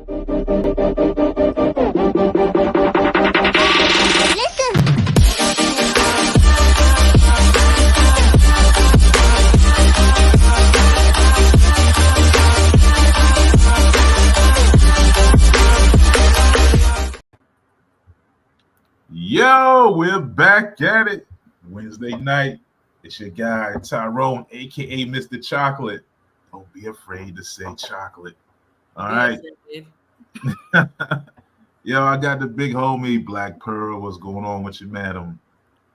Yo, we're back at it. Wednesday night. It's your guy, Tyrone, aka Mr. Chocolate. Don't be afraid to say chocolate. All right. Yo, I got the big homie, Black Pearl. What's going on with you, madam?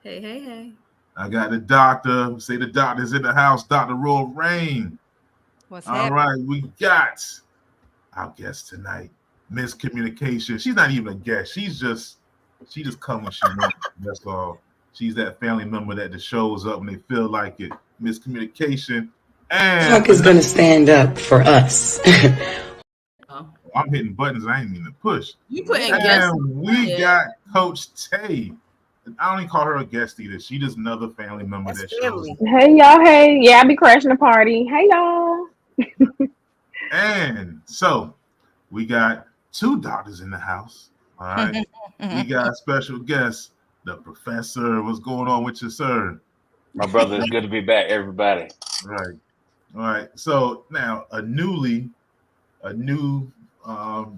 Hey. I got the doctor. Say the doctor's in the house, Dr. Roy Rain. What's All happening? right, we got our guest tonight, Miscommunication. She's not even a guest. She just come when she wants. That's all. She's that family member that just shows up when they feel like it. Miscommunication. And Chuck is gonna stand up for us. I'm hitting buttons I ain't mean to push. You putting and guests. We got Coach Tay. I don't even call her a guest either. She just another family member that shows up. Hey y'all, hey. Yeah, I be crashing the party. Hey y'all. And so we got two doctors in the house. All right. We got a special guest, the professor. What's going on with you, sir? My brother, it's good to be back, everybody. Right. All right. So now a new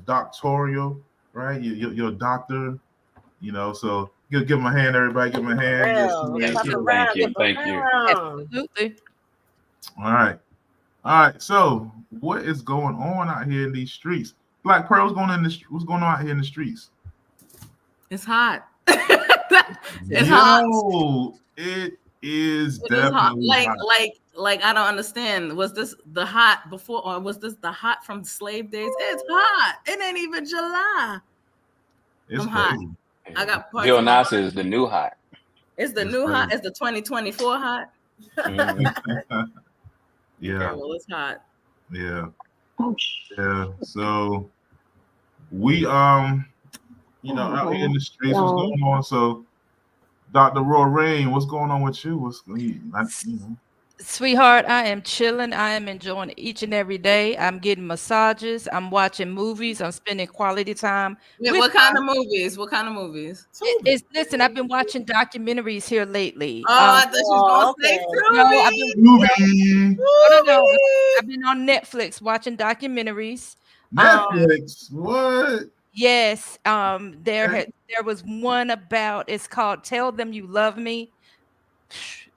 doctoral, right? You're a doctor, so give him a hand, everybody. Give him a hand. Thank you. Absolutely. All right. So what is going on out here in these streets? Black Pearl, what's going on out here in the streets? It's hot. It's hot. It is It definitely is hot. hot. Like I don't understand. Was this the hot before, or was this the hot from slave days? It's hot. It ain't even July. It's I'm hot. crazy. I got parts Bill of my Nye is the new hot. It's the It's new hot. crazy. It's the 2024 hot. Yeah. Well, it's hot. Yeah. Oh, So we out here in the streets, what's going on? So Dr. Roy Rain, what's going on with you? Sweetheart, I am chilling. I am enjoying each and every day. I'm getting massages. I'm watching movies. I'm spending quality time. Yeah, with what kind of movies? Listen, I've been watching documentaries here lately. Oh, I thought she was going to say No, I've been on Netflix watching documentaries. Netflix, what? Yes, there was one about. It's called "Tell Them You Love Me."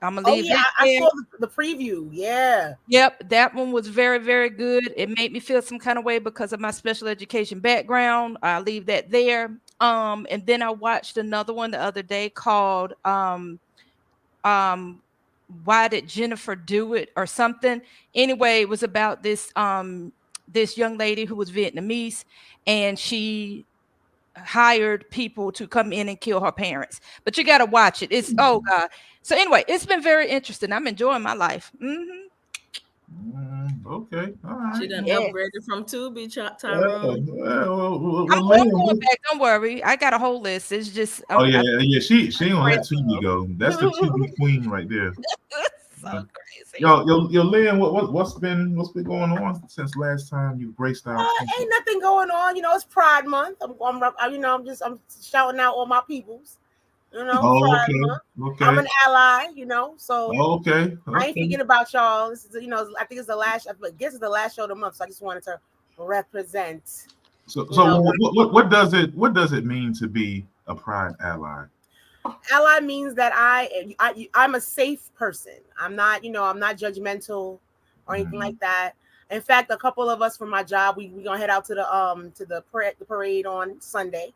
I'm gonna leave. I saw the preview. Yeah. Yep, that one was very, very good. It made me feel some kind of way because of my special education background. I'll leave that there. And then I watched another one the other day called "Why Did Jennifer Do It?" or something. Anyway, it was about this young lady who was Vietnamese, and she hired people to come in and kill her parents. But you got to watch it. It's oh god. So anyway, it's been very interesting. I'm enjoying my life. Okay, all right. She done upgraded from Tubi, Tyrone. I'm going back. Don't worry. I got a whole list. It's just She ain't gonna let Tubi go. That's the Tubi queen right there. So crazy. Yo, Lynn, what's been going on since last time you graced our Ain't nothing going on. It's Pride Month. I'm shouting out all my peoples. Pride Month. Okay. I'm an ally. So okay. I ain't thinking about y'all. This is, I think it's the last. I guess it's the last show of the month. So I just wanted to represent. So what does it mean to be a Pride ally? Ally means that I'm a safe person. I'm not judgmental or anything like that. In fact, a couple of us from my job, we gonna head out to the parade on Sunday.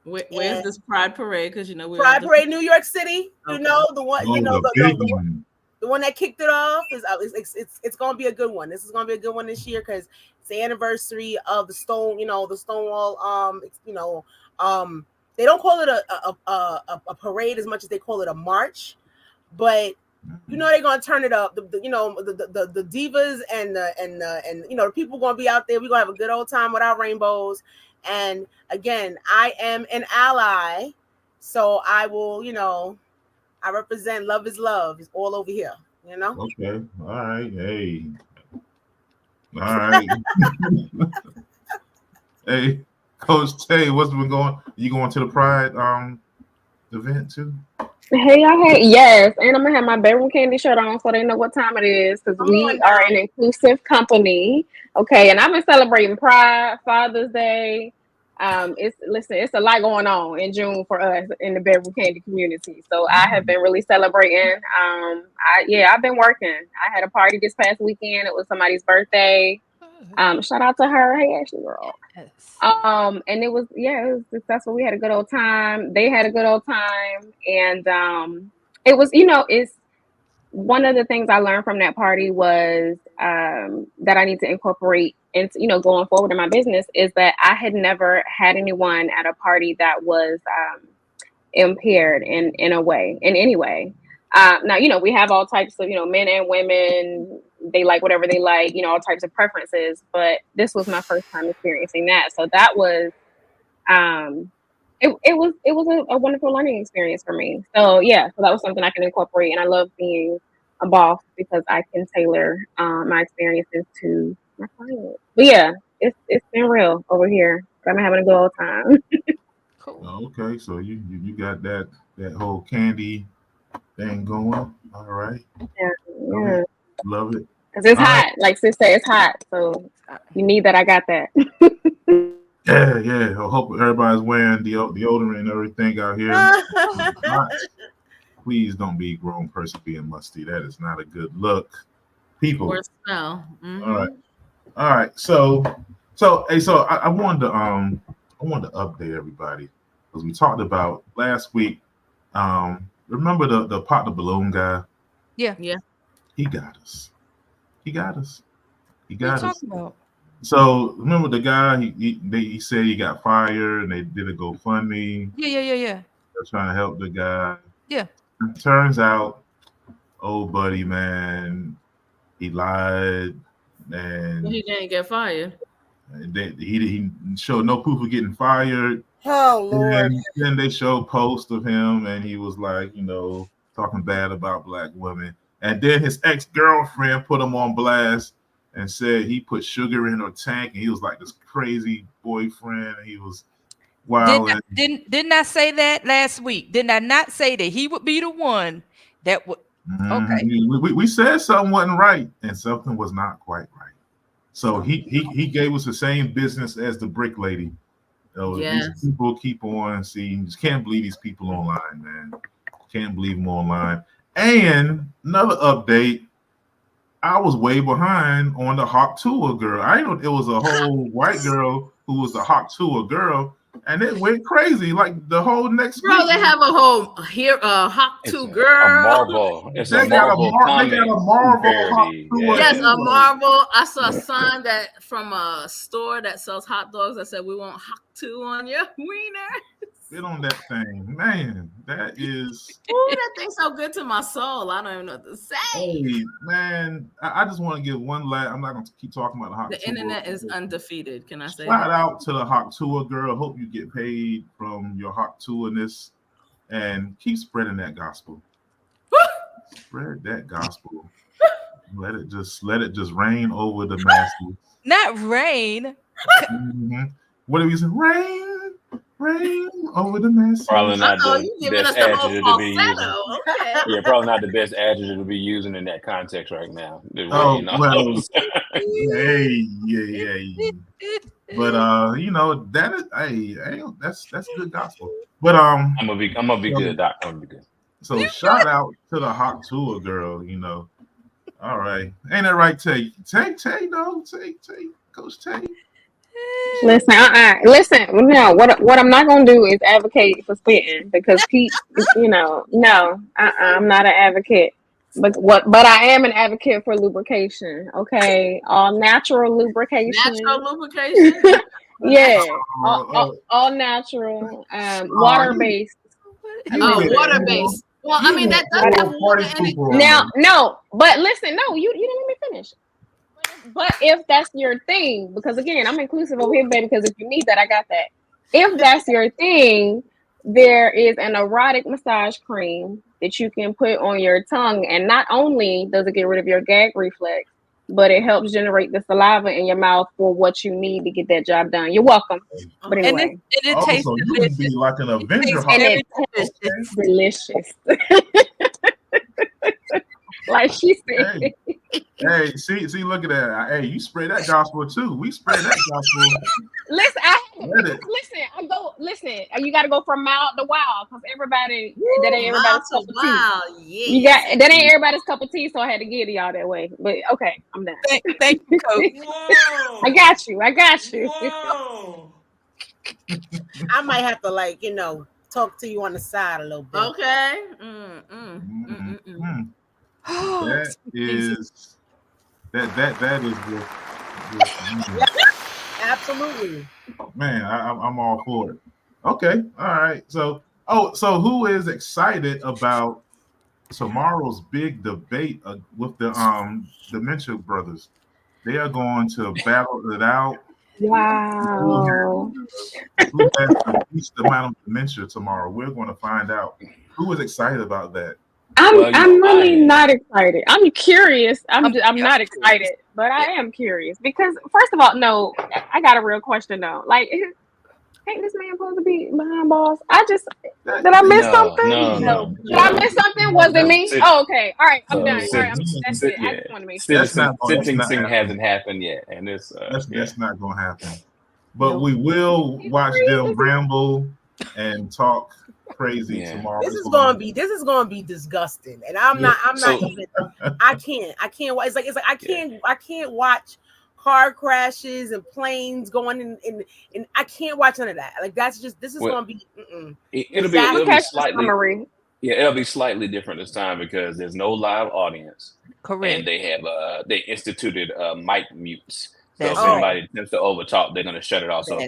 Where's this Pride Parade? Because Pride Parade, New York City. Okay. The one the one that kicked it off is it's gonna be a good one. This is gonna be a good one this year because it's the anniversary of the Stonewall. They don't call it a parade as much as they call it a march, but they're gonna turn it up. The divas and the people gonna be out there. We're gonna have a good old time with our rainbows. And again, I am an ally, so I will. I represent love is love. It's all over here. Okay. All right. Hey. All right. Hey, Coach Tay, what's been going? You going to the Pride event too? Hey, yes, and I'm gonna have my bedroom candy shirt on so they know what time it is because Come we on are now. an inclusive company. Okay, and I've been celebrating Pride, Father's Day. It's a lot going on in June for us in the bedroom candy community. So I have been really celebrating. I've been working. I had a party this past weekend. It was somebody's birthday. Shout out to her. Hey, Ashley girl. Yes. And it was successful. We had a good old time. They had a good old time, and it was it's one of the things I learned from that party was that I need to incorporate into going forward in my business is that I had never had anyone at a party that was impaired in any way. Now we have all types of men and women. They like whatever they like, all types of preferences. But this was my first time experiencing that, so that was it was a wonderful learning experience for me. So so that was something I can incorporate, and I love being a boss because I can tailor my experiences to my clients. But it's been real over here. But I'm having a good old time. Cool. Oh, okay, so you got that whole candy thing going. All right, Yeah. love it. Because it's All hot. right. Like sis said, it's hot. So you need that. I got that. Yeah. I hope everybody's wearing deodorant and everything out here. Not- Please don't be a grown person being musty. That is not a good look. People. Or smell. Mhm. All right. So I wanted to update everybody because we talked about last week. Remember the pop the balloon guy? Yeah. He got us. He got us. He What are you got us. talking about? So remember the guy? He said he got fired, and they did a GoFundMe. Yeah. They're trying to help the guy. Yeah. It turns out, old buddy, man, he lied, and He didn't get fired. he showed no proof of getting fired. Oh Lord. And then they showed posts of him, and he was like, talking bad about black women. And then his ex-girlfriend put him on blast and said he put sugar in her tank, and he was like this crazy boyfriend. And he was wild. Didn't I say that last week? Didn't I not say that he would be the one that would? Okay. We said something wasn't right, and something was not quite right. So he gave us the same business as the brick lady. Yes. These people keep on seeing. Just can't believe these people online, man. Can't believe them online. And another update, I was way behind on the Hawk Tuah girl. I know it was a whole white girl who was the Hawk Tuah girl, and it went crazy. Like the whole next Bro, week. they have a whole Hawk It's 2 a girl. Marvel. It's They a got a Marvel Mar- they got a Marvel parody. Hawk Tuah. Yes, Yeah. a Marvel. I saw a sign that from a store that sells hot dogs that said, "We want Hawk 2 on your wiener." Get on that thing, man. That is. Ooh, that thing's so good to my soul. I don't even know what to say. Hey, man, I just want to give one last. I'm not going to keep talking about the Hawk The Tuah. internet is undefeated. Can I say Shout that? out to the Hawk Tuah girl. Hope you get paid from your Hawk Tuah-ness, and keep spreading that gospel. Spread that gospel. Let it just rain over the masses. Not rain. Mhm. What do we say? Rain over the masses. Probably not Uh-oh, the you giving us best the whole adjective to be using. falsetto. Okay. Yeah, probably not the best adjective to be using in that context right now. The Oh, rain. well. Hey, yeah. But that is that's good gospel. But I'm gonna be good, Doc. I'm gonna be good. So shout out to the Hawk Tuah girl, All right. Ain't that right, Tay? Tay, Coach Tay. Listen, no, what I'm not gonna do is advocate for spitting because Pete, no, I'm not an advocate. But I am an advocate for lubrication. Okay, all natural lubrication. Natural lubrication. Yeah, all natural, water based. Oh, water based. Well, I mean that does have water in it. No, but listen, no, you didn't let me finish. But if that's your thing, because again, I'm inclusive over here, baby, because if you need that, I got that. If that's your thing, there is an erotic massage cream that you can put on your tongue. And not only does it get rid of your gag reflex, but it helps generate the saliva in your mouth for what you need to get that job done. You're welcome. But And anyway, it tastes so you delicious. would be like an Avenger tastes hog. and very it delicious. tastes delicious. Like she said. Hey, see, look at that. Hey, you spray that gospel too. We spray that gospel. Listen, listen. You got to go from mild to wild because that ain't everybody's cup of tea. Wow, yeah. You got that ain't everybody's cup of tea, so I had to get y'all that way. But okay, I'm done. Thank you, Coach. Whoa. I got you. Whoa. I might have to talk to you on the side a little bit. Okay. That is Absolutely. man. I'm all for it. Okay, all right. So who is excited about tomorrow's big debate with the Dementia Brothers? They are going to battle it out. Wow. Who has the least amount of dementia tomorrow? We're going to find out. Who is excited about that? I'm really not excited. I'm curious. I'm not excited, but I am curious because first of all, no, I got a real question though. Like, ain't this man supposed to be behind bars? Did I miss something? No. Did I miss something? Was it me? Oh, okay. All right. I'm done. So, All right. That's it. I just want to make sure. Sentencing hasn't happened yet, and it's that's not going to happen. But we will watch them ramble and talk crazy tomorrow. This is gonna be disgusting, and I'm not even. I can't. It's like I can't watch car crashes and planes going in. I can't watch none of that. Like this is gonna be. It'll be slightly. Yeah, it'll be slightly different this time because there's no live audience. Correct. And they instituted mic mutes. So if anybody attempts to overtalk, they're going to shut it off. So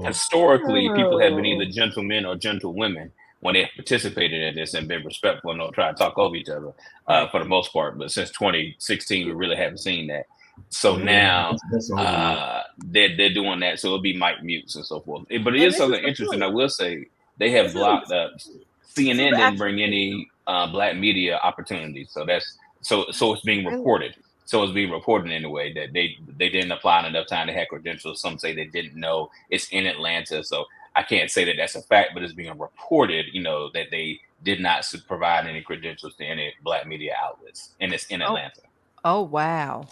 historically, people have been either gentlemen or gentlewomen when they participated in this and been respectful and don't try to talk over each other for the most part. But since 2016, we really haven't seen that. So now they're doing that. So it'll be mic mutes and so forth. But it is something interesting. I will say they have blocked up. CNN didn't bring any black media opportunities. So it's being reported. So it's being reported in a way that they didn't apply enough time to have credentials. Some say they didn't know it's in Atlanta. So I can't say that that's a fact, but it's being reported, that they did not provide any credentials to any black media outlets, and it's in Atlanta. Oh, wow.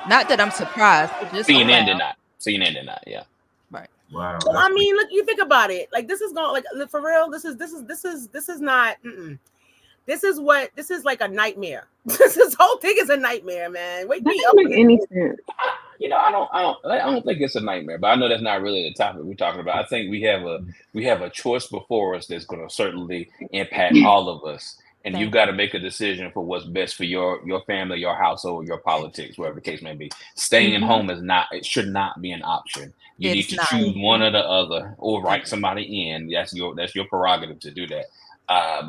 Not that I'm surprised. But just CNN did not. CNN did not. Yeah. Right. Wow. So, I mean, look, you think about it. Like this is going for real. This is not. This is like a nightmare. This whole thing is a nightmare, man. Wake me up. Doesn't make any sense. I don't think it's a nightmare, but I know that's not really the topic we're talking about. I think we have a choice before us that's going to certainly impact all of us, and you've got to make a decision for what's best for your family, your household, your politics, whatever the case may be. Staying home it should not be an option. You need to choose one or the other, or write somebody in. That's your prerogative to do that.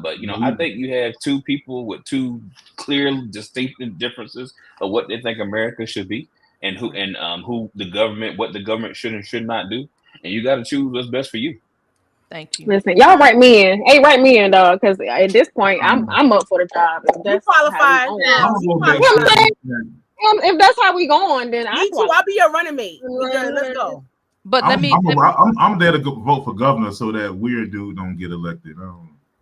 But I think you have two people with two clear, distinct differences of what they think America should be, and what the government should and should not do, and you got to choose what's best for you. Thank you. Listen, y'all write me in. Hey, write me in, dog, because at this point, I'm up for the job. You qualified. If that's how we going, then I'll be your running mate. Let's go. But I'm there to vote for governor so that weird dude don't get elected.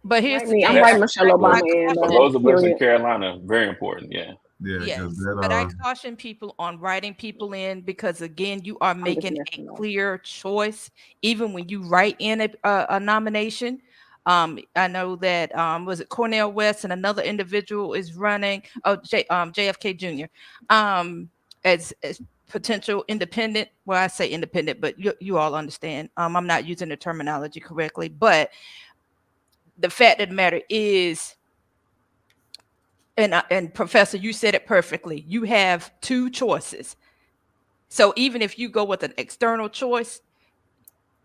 But here's I'm writing Michelle Obama in. For those of us in Carolina, very important. Yeah. Yes, but I caution people on writing people in because again, you are making a clear choice even when you write in a nomination. I know that was it Cornel West and another individual is running. JFK Jr. As potential independent. Well, I say independent, but you all understand. I'm not using the terminology correctly, but the fact of the matter is, and Professor, you said it perfectly. You have two choices. So even if you go with an external choice,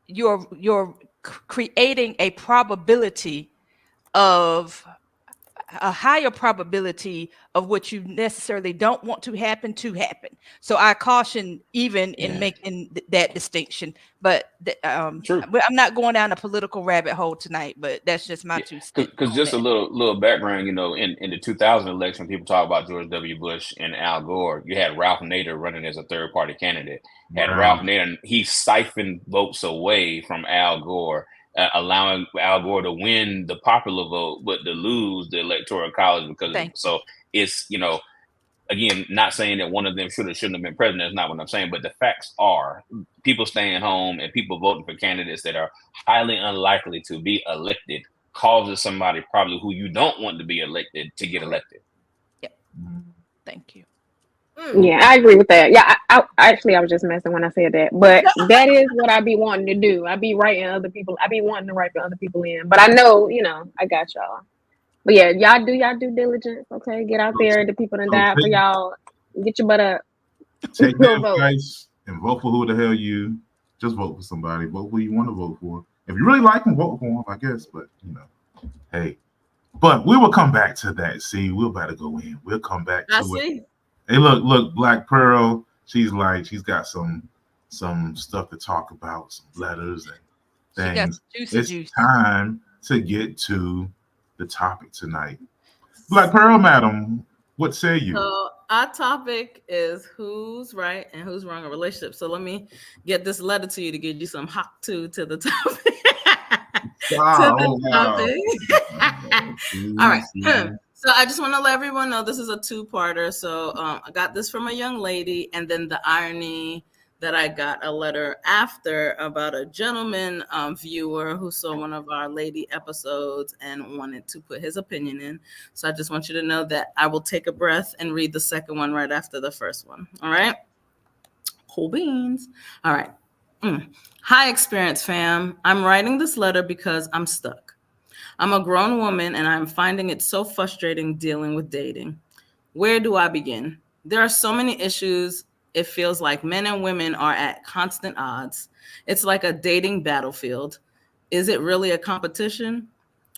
you're creating a probability of a higher probability of what you necessarily don't want to happen. So I caution even in making that distinction. But True. I'm not going down a political rabbit hole tonight, but that's just my 2 cents. Because just a little background, you know, in the 2000 election, people talk about George W. Bush and Al Gore. You had Ralph Nader running as a third party candidate. And Ralph Nader, he siphoned votes away from Al Gore, allowing Al Gore to win the popular vote, but to lose the electoral college because of it. So it's, you know, again, not saying that one of them shouldn't have been president. That's not what I'm saying. But the facts are people staying home and people voting for candidates that are highly unlikely to be elected causes somebody probably who you don't want to be elected to get elected. Yep. Thank you. Yeah, I agree with that. Yeah, I was just messing when I said that, but that is what I be wanting to do. I be writing other people. I be wanting to write for other people in, but I know, you know, I got y'all. But yeah, y'all do y'all due diligence. Okay, get out there. The people that died for y'all. Get your butt up. Take the advice and vote for who the hell you. Just vote for somebody. Vote who you want to vote for. If you really like them, vote for them, I guess. But you know, hey. But we will come back to that. See, we're about to go in. We'll come back to it. Hey, look, Black Pearl. She's got some stuff to talk about, some letters and things. It's time to get to the topic tonight. Black Pearl, madam, what say you? So our topic is who's right and who's wrong in relationships. So let me get this letter to you to give you some hot to the topic. All right. So I just want to let everyone know this is a two-parter. So I got this from a young lady, and then the irony that I got a letter after about a gentleman viewer who saw one of our lady episodes and wanted to put his opinion in. So I just want you to know that I will take a breath and read the second one right after the first one. All right. Cool beans. All right. Hi, Experience fam. I'm writing this letter because I'm stuck. I'm a grown woman and I'm finding it so frustrating dealing with dating. Where do I begin? There are so many issues. It feels like men and women are at constant odds. It's like a dating battlefield. Is it really a competition?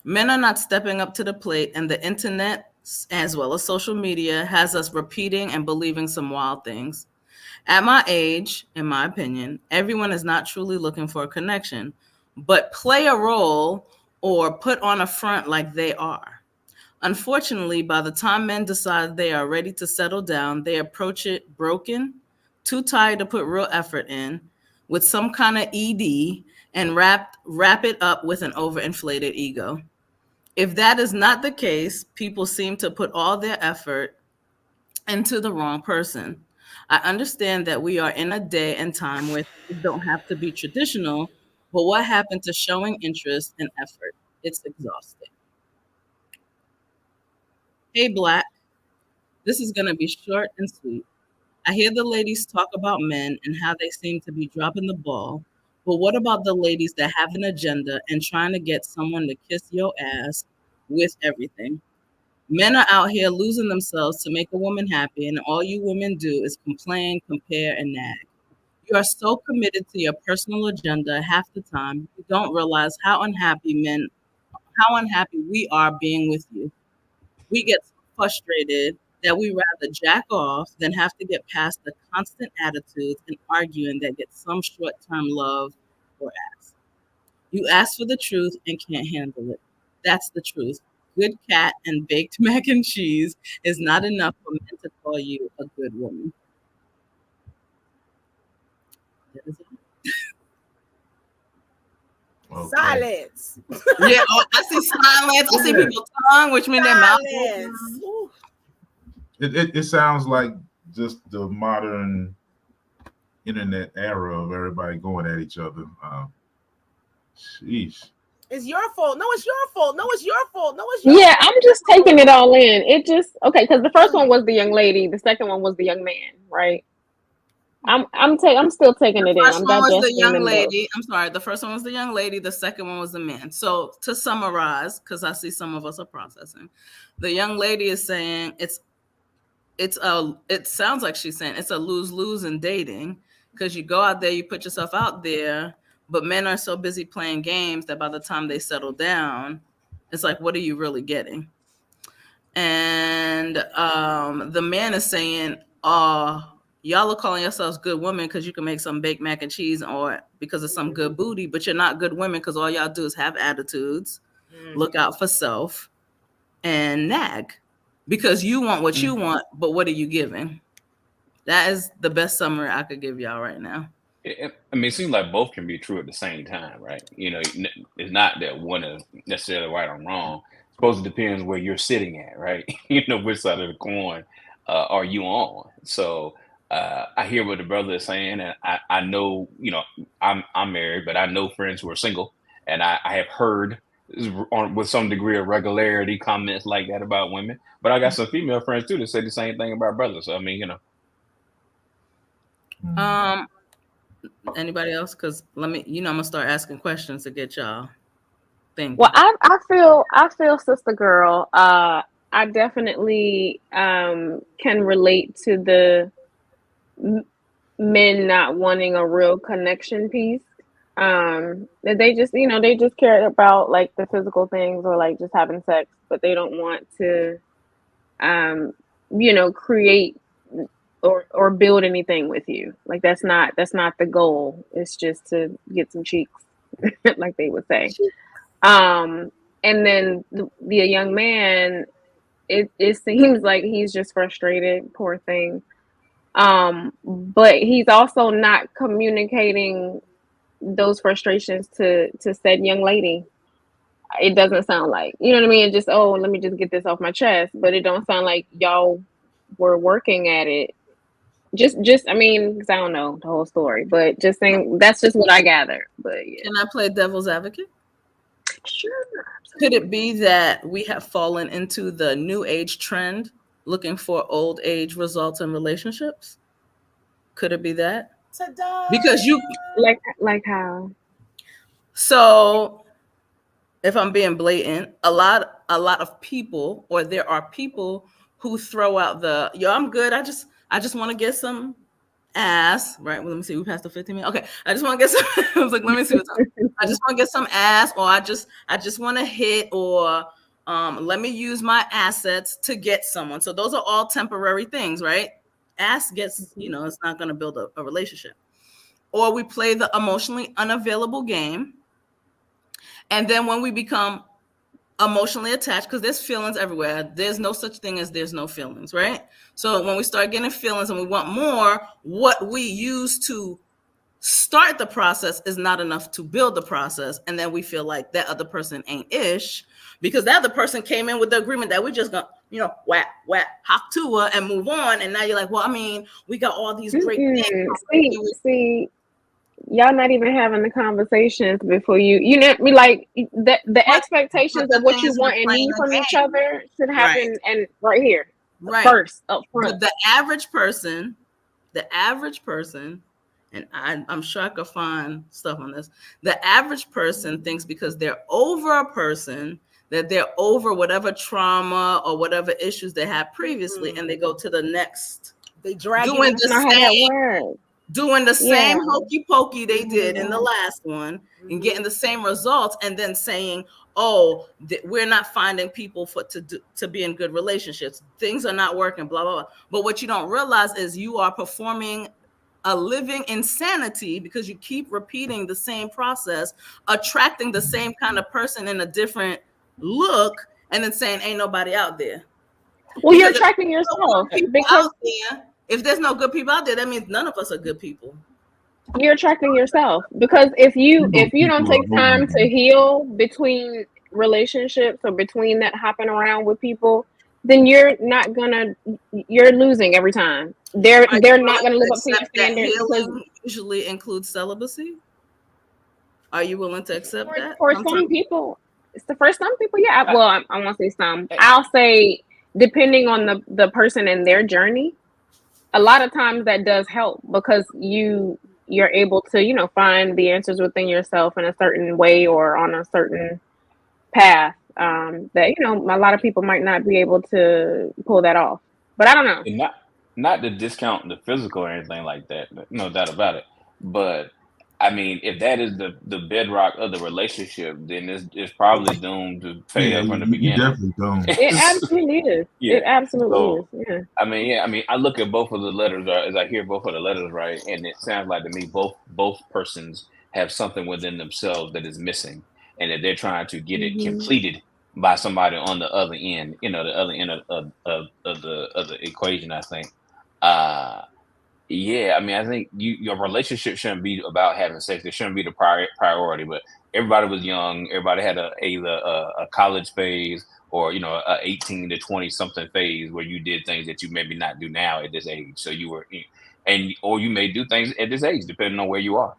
Men are not stepping up to the plate, and the internet, as well as social media, has us repeating and believing some wild things. At my age, in my opinion, everyone is not truly looking for a connection, but play a role or put on a front like they are. Unfortunately, by the time men decide they are ready to settle down, they approach it broken, too tired to put real effort in, with some kind of ED, and wrap it up with an overinflated ego. If that is not the case, people seem to put all their effort into the wrong person. I understand that we are in a day and time where things don't have to be traditional, but what happened to showing interest and effort? It's exhausting. Hey, Black. This is going to be short and sweet. I hear the ladies talk about men and how they seem to be dropping the ball, but what about the ladies that have an agenda and trying to get someone to kiss your ass with everything? Men are out here losing themselves to make a woman happy, and all you women do is complain, compare, and nag. You are so committed to your personal agenda half the time, you don't realize how unhappy we are being with you. We get so frustrated that we rather jack off than have to get past the constant attitudes and arguing that get some short-term love or ask. You ask for the truth and can't handle it. That's the truth. Good cat and baked mac and cheese is not enough for men to call you a good woman. That is it. Okay. Silence. Yeah, I see silence. I see people tongue, which means their mouth. It sounds like just the modern internet era of everybody going at each other. Sheesh. It's your fault. No, it's your fault. No, it's your fault. No, it's your fault. Yeah, I'm just taking it all in. It just okay because the first one was the young lady, the second one was the young man, right? I'm still taking it in. The first one was the young lady. I'm sorry. The first one was the young lady. The second one was the man. So to summarize, because I see some of us are processing, the young lady is saying it sounds like she's saying it's a lose-lose in dating because you go out there, you put yourself out there, but men are so busy playing games that by the time they settle down, it's like, what are you really getting? and the man is saying, y'all are calling yourselves good women because you can make some baked mac and cheese or because of some good booty, but you're not good women because all y'all do is have attitudes, look out for self, and nag because you want what you want, but what are you giving? That is the best summary I could give y'all right now. I mean, it seems like both can be true at the same time, right? You know, it's not that one is necessarily right or wrong. I suppose it depends where you're sitting at, right? You know, which side of the coin are you on? So I hear what the brother is saying, and I know, you know, I'm married, but I know friends who are single, and I have heard with some degree of regularity comments like that about women. But I got some female friends too that say the same thing about brothers. So I mean, you know. Anybody else? Because let me, I'm gonna start asking questions to get y'all thinking. Well, I feel sister girl. I definitely can relate to the men not wanting a real connection piece. That they just, they just care about like the physical things or like just having sex, but they don't want to, create or build anything with you. Like that's not the goal. It's just to get some cheeks, like they would say. And then the young man, it seems like he's just frustrated, poor thing. But he's also not communicating those frustrations to said young lady. It doesn't sound like, you know what I mean? It just, let me just get this off my chest. But it don't sound like y'all were working at it. Just I mean, because I don't know the whole story, but just saying that's just what I gather. But yeah. Can I play devil's advocate? Sure. Could it be that we have fallen into the new age trend, looking for old age results in relationships? Could it be that? Because you like how? So, if I'm being blatant, a lot of people, or there are people who throw out the I'm good. I just want to get some ass, right? Well, let me see. We passed the 15 minutes. Okay, I just want to get some. I was like, let me see what's up. I just want to get some ass, or I just want to hit, or let me use my assets to get someone. So those are all temporary things, right? Ass gets, it's not going to build a relationship. Or we play the emotionally unavailable game, and then when we become emotionally attached, because there's feelings everywhere. There's no such thing as there's no feelings, right? So when we start getting feelings and we want more, what we use to start the process is not enough to build the process. And then we feel like that other person ain't ish because that other person came in with the agreement that we just gonna, whack, hop to her and move on. And now you're like, well, I mean, we got all these great things. See, y'all not even having the conversations before you like the expectations of what you want and need from each other should happen and right here first up front. But the average person, and I'm sure I could find stuff on this. The average person thinks because they're over a person that they're over whatever trauma or whatever issues they had previously, and they go to the next. They drag doing the same hokey pokey they did in the last one and getting the same results, and then saying, we're not finding people to be in good relationships. Things are not working, blah, blah, blah. But what you don't realize is you are performing a living insanity because you keep repeating the same process, attracting the same kind of person in a different look, and then saying, ain't nobody out there. Well, you're attracting yourself. Because if there's no good people out there, that means none of us are good people. You're attracting yourself because if you don't take time to heal between relationships or between that hopping around with people, then you're losing every time. They're not going to live up to your standards. Healing usually includes celibacy. Are you willing to accept that? For some people, yeah. Well, I won't say some. I'll say depending on the person and their journey. A lot of times that does help because you're able to, find the answers within yourself in a certain way or on a certain path that, a lot of people might not be able to pull that off. But I don't know. And not to discount the physical or anything like that, no doubt about it. But I mean, if that is the bedrock of the relationship, then it's probably doomed to fail from the you beginning. definitely don't. It absolutely is. Yeah. It absolutely So, is. Yeah. I mean, I look at both of the letters as I hear both of the letters, right? And it sounds like to me both persons have something within themselves that is missing, and that they're trying to get it completed by somebody on the other end. You know, the other end of the equation. I think. Yeah, I mean, I think your relationship shouldn't be about having sex. It shouldn't be the priority. But everybody was young. Everybody had either a college phase or a 18 to 20 something phase where you did things that you maybe not do now at this age. So you were, or you may do things at this age depending on where you are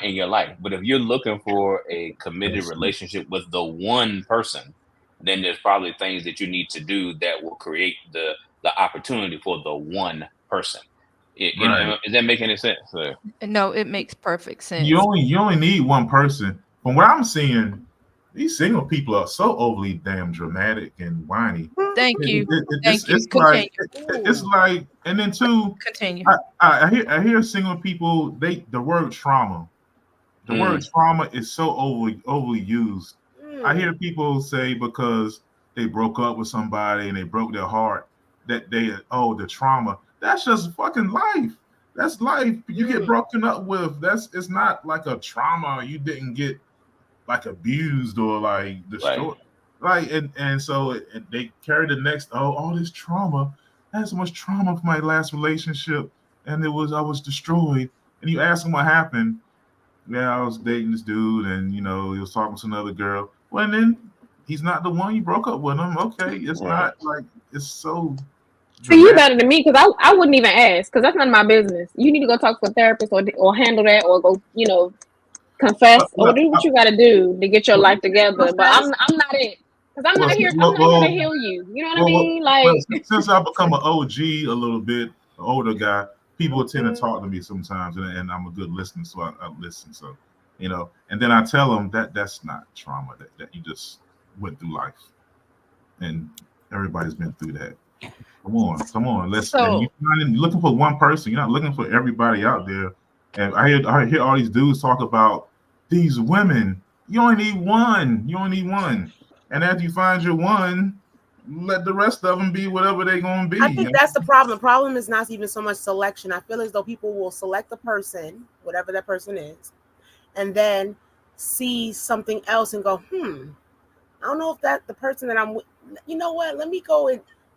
in your life. But if you're looking for a committed relationship with the one person, then there's probably things that you need to do that will create the opportunity for the one person. Right. Does that make any sense? No, it makes perfect sense. You only need one person. From what I'm seeing, these single people are so overly damn dramatic and whiny. Thank you. It's like it's like, and then too. Continue. I hear single people. The word trauma. The word trauma is so overly used. I hear people say because they broke up with somebody and they broke their heart that the trauma. That's just fucking life. That's life. You get broken up with. It's not like a trauma. You didn't get like abused or like destroyed. Right. Like and so they carry the next all this trauma. I had so much trauma from my last relationship, and I was destroyed. And you ask them what happened. Yeah, I was dating this dude, and he was talking to another girl. Well, and then he's not the one. You broke up with him. Okay, it's not like it's so. See, you better than me because I wouldn't even ask because that's none of my business. You need to go talk to a therapist or handle that or go confess or do what you got to do to get your life together. But I'm not it because I'm not here to heal you. You know what I mean? Like since I've become an OG a little bit, an older guy, people tend to talk to me sometimes, and I'm a good listener, so I listen. So and then I tell them that's not trauma. That you just went through life, and everybody's been through that. Come on. You're not looking for one person. You're not looking for everybody out there. And I hear all these dudes talk about these women. You only need one. And after you find your one, let the rest of them be whatever they're going to be. I think that's the problem. The problem is not even so much selection. I feel as though people will select a person, whatever that person is, and then see something else and go, I don't know if that's the person that I'm with. You know what? Let me go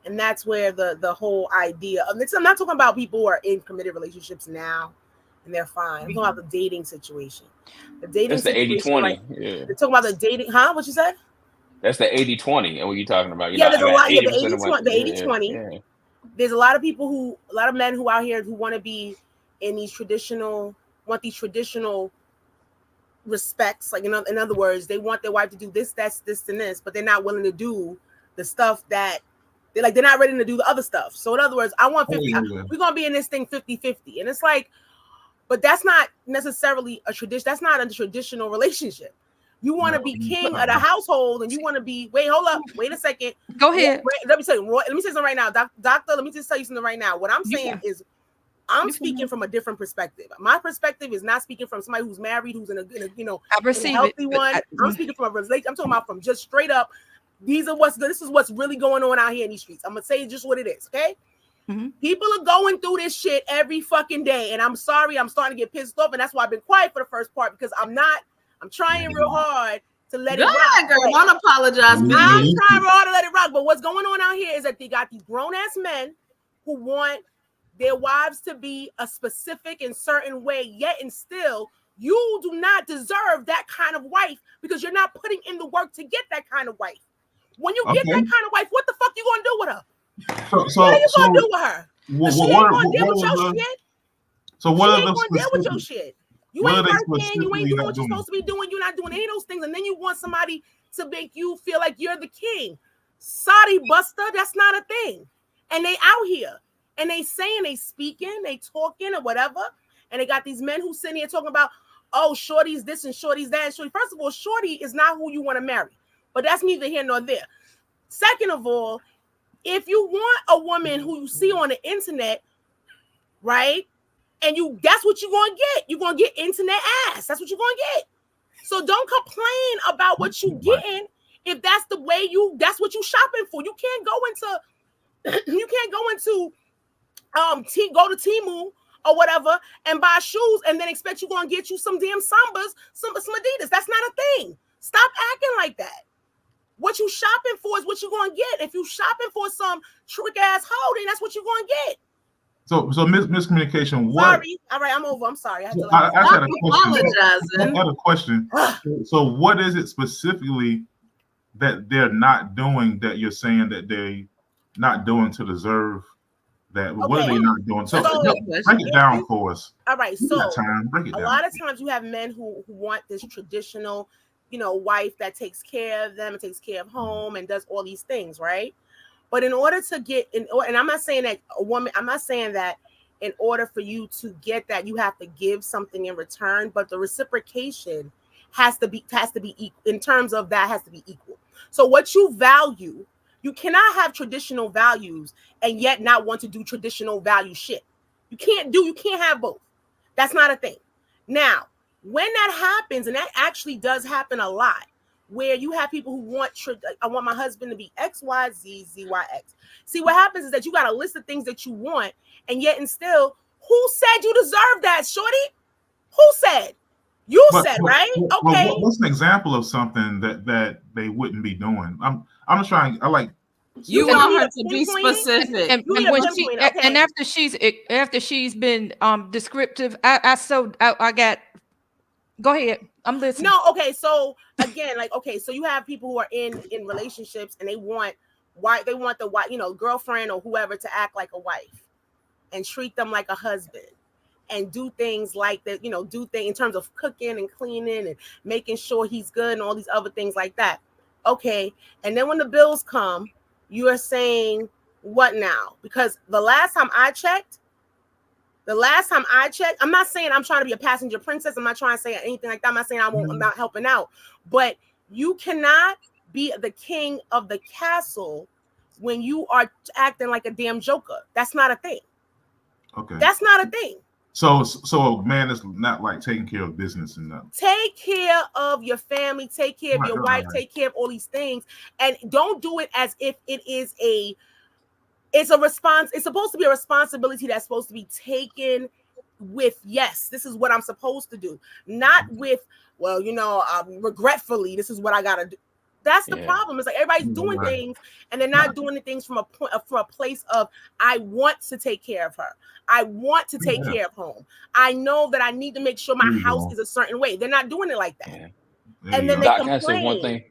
and that's where the whole idea of this. I'm not talking about people who are in committed relationships now and they're fine. I'm talking about the dating situation. The dating That's the 80-20. Like, yeah. They're talking about the dating, huh? What you said? That's the 80-20. And what you talking about? There's a lot. Yeah, the 80-20. Yeah. There's a lot of men who out here who want to be in these traditional respects. Like, in other words, they want their wife to do this, and this, but they're not willing to do the stuff that they're not ready to do the other stuff. So in other words, I want 50. We're going to be in this thing 50-50. And it's like, but that's not necessarily a tradition. That's not a traditional relationship. You want to be king of the household, and you want to be. Wait, hold up. Wait a second. Go ahead. Let me say something right now, doctor. Let me just tell you something right now. What I'm saying is, I'm speaking from a different perspective. My perspective is not speaking from somebody who's married, who's in a healthy one. I'm speaking from a relationship. I'm talking about from just straight up. This is what's really going on out here in these streets. I'm gonna say just what it is, okay? Mm-hmm. People are going through this shit every fucking day, and I'm sorry, I'm starting to get pissed off, and that's why I've been quiet for the first part because I'm trying real hard to let it rock. Girl, don't apologize. I'm trying real hard to let it rock, but what's going on out here is that they got these grown ass men who want their wives to be a specific and certain way, yet and still. You do not deserve that kind of wife because you're not putting in the work to get that kind of wife. When you get that kind of wife, what the fuck you gonna do with her? What are you gonna do with her? She ain't gonna deal with your shit. So what she ain't gonna deal with your shit. You ain't working. You ain't doing what you're supposed to be doing. You're not doing any of those things, and then you want somebody to make you feel like you're the king. Sorry, Buster, that's not a thing. And they out here, and they saying, they speaking, they talking, or whatever, and they got these men who sitting here talking about, oh, shorty's this and shorty's that. And shorty, first of all, shorty is not who you want to marry. But that's neither here nor there. Second of all, if you want a woman who you see on the internet, right, and that's what you're gonna get. You're gonna get internet ass. That's what you're gonna get. So don't complain about what you getting if that's the way that's what you shopping for. You can't go into go to Temu or whatever and buy shoes and then expect you're gonna get you some damn Sambas, some Adidas. That's not a thing. Stop acting like that. What you shopping for is what you're gonna get. If you shopping for some trick ass hoe, then that's what you're gonna get. So miscommunication. What? Sorry. All right, I'm over. I'm sorry. I had to I had a question. Apologizing. I had a question. So what is it specifically that they're not doing that you're saying that they not doing to deserve that? What are they not doing? So break it down for us. All right. You So got time. Break it down. a lot of times you have men who want this traditional, wife that takes care of them and takes care of home and does all these things, right? But in order to get and I'm not saying that I'm not saying that in order for you to get that, you have to give something in return, but the reciprocation has to be equal in terms of that has to be equal. So what you value, you cannot have traditional values and yet not want to do traditional value shit. You can't have both. That's not a thing. Now, when that happens, and that actually does happen a lot, where you have people who want, I want my husband to be X, Y, Z, Z, Y, X. See, what happens is that you got a list of things that you want, and yet and still, who said you deserve that, shorty? Who said? You said, right? Okay. What's an example of something that they wouldn't be doing? I'm just trying. I like. You want her to be specific, and after she's been descriptive, I got. Go ahead. I'm listening. No, okay. So again, so you have people who are in relationships and they want the wife, girlfriend or whoever to act like a wife and treat them like a husband and do things like that, do things in terms of cooking and cleaning and making sure he's good and all these other things like that. Okay. And then when the bills come, you are saying what now? Because the last time I checked, I'm not saying I'm trying to be a passenger princess. I'm not trying to say anything like that. I'm not saying I'm not helping out. But you cannot be the king of the castle when you are acting like a damn joker. That's not a thing. Okay. That's not a thing. So a man is not like taking care of business and nothing. Take care of your family. Take care of your wife. Take care of all these things. And don't do it as if it is it's supposed to be a responsibility that's supposed to be taken with, yes, this is what I'm supposed to do. Not with, well, regretfully, this is what I gotta do. That's the problem. It's like everybody's doing things and they're not doing the things from a place of, I want to take care of her. I want to take care of home. I know that I need to make sure my house is a certain way. They're not doing it like that. Yeah. And then they Doc, complain. can I say one thing?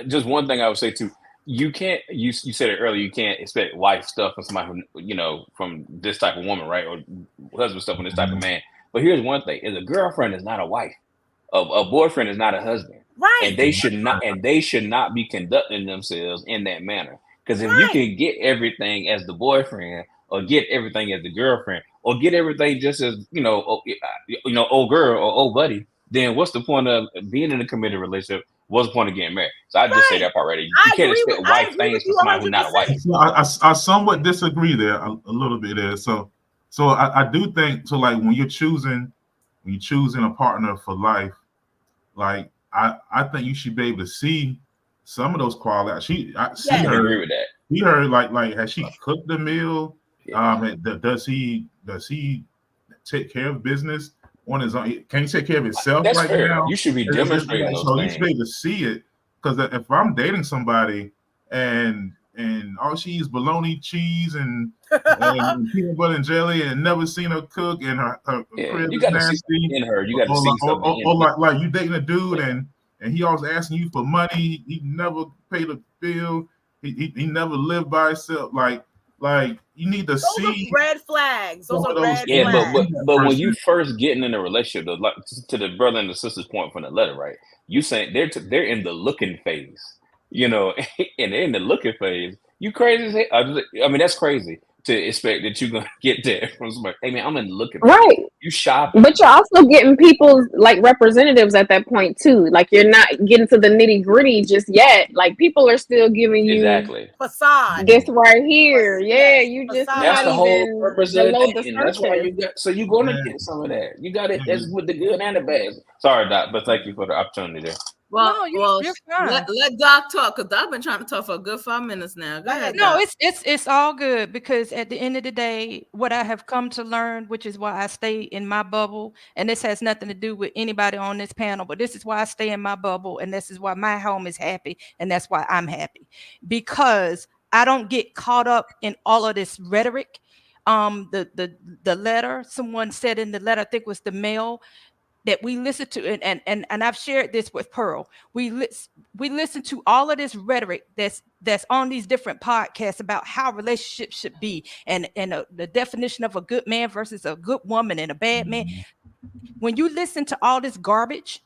Just one thing I would say too. You can't. You said it earlier. You can't expect wife stuff from somebody who, from this type of woman, right, or husband stuff from this type of man. But here's one thing: is a girlfriend is not a wife. A boyfriend is not a husband. Right. And they should not be conducting themselves in that manner. Because if you can get everything as the boyfriend, or get everything as the girlfriend, or get everything just as old girl or old buddy, then what's the point of being in a committed relationship? What's the point of getting married? So I just say that part right there. You can't expect wife things from somebody who's not a wife. So I somewhat disagree there a little bit there. So I do think so. Like when you're choosing a partner for life, like I think you should be able to see some of those qualities. I agree with that. See her like has she cooked the meal? Yeah. Does he take care of business on his own? Can he take care of himself? That's right fair. now? You should be demonstrating those things. You should be able to see it. Because if I'm dating somebody and all she eats bologna, cheese, and peanut butter and jelly, and never seen her cook, and her crib you is got to nasty, see in her. You got to see something. Or like you dating a dude and he always asking you for money. He never paid a bill. He never lived by himself. Like you need to see red flags. Those are red flags. Yeah, but when you first getting in a relationship, like to the brother and the sister's point from the letter, right? You saying they're in the looking phase, and they're in the looking phase. You crazy as hell. I mean, that's crazy. to expect that you're gonna get there from somebody. Hey man, I'm in looking Right. you shopping. But you're also getting people's like representatives at that point too. Like you're not getting to the nitty gritty just yet. Like people are still giving you Exactly. Facade. this right here. Yeah, Yes, you just facade. That's not the whole even purpose of the below the dating. That's why you surface. got. So you're gonna get some of that. You got it. That's with the good and the bad. Sorry, Doc, but thank you for the opportunity there. Well, No, you're fine. let Doc talk, because I've been trying to talk for a good 5 minutes now. Go ahead. No, Doc. it's all good, because at the end of the day, what I have come to learn, which is why I stay in my bubble, and this has nothing to do with anybody on this panel, but this is why I stay in my bubble, and this is why my home is happy, and that's why I'm happy, because I don't get caught up in all of this rhetoric. The letter, someone said in the letter, I think was the mail, that we listen to, and I've shared this with Pearl. We listen to all of this rhetoric that's on these different podcasts about how relationships should be, and the definition of a good man versus a good woman and a bad man. When you listen to all this garbage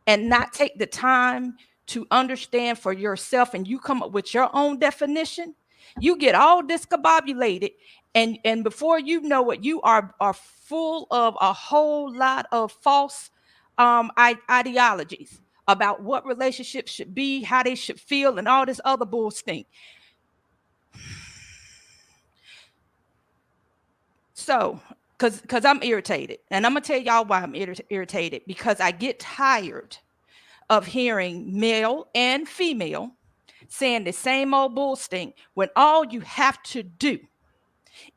and not take the time to understand for yourself, and you come up with your own definition, you get all discombobulated, and before you know it, you are full of a whole lot of false ideologies about what relationships should be, how they should feel, and all this other bullshit. So, because I'm irritated, and I'm gonna tell y'all why I'm irritated, because I get tired of hearing male and female saying the same old bullshit, when all you have to do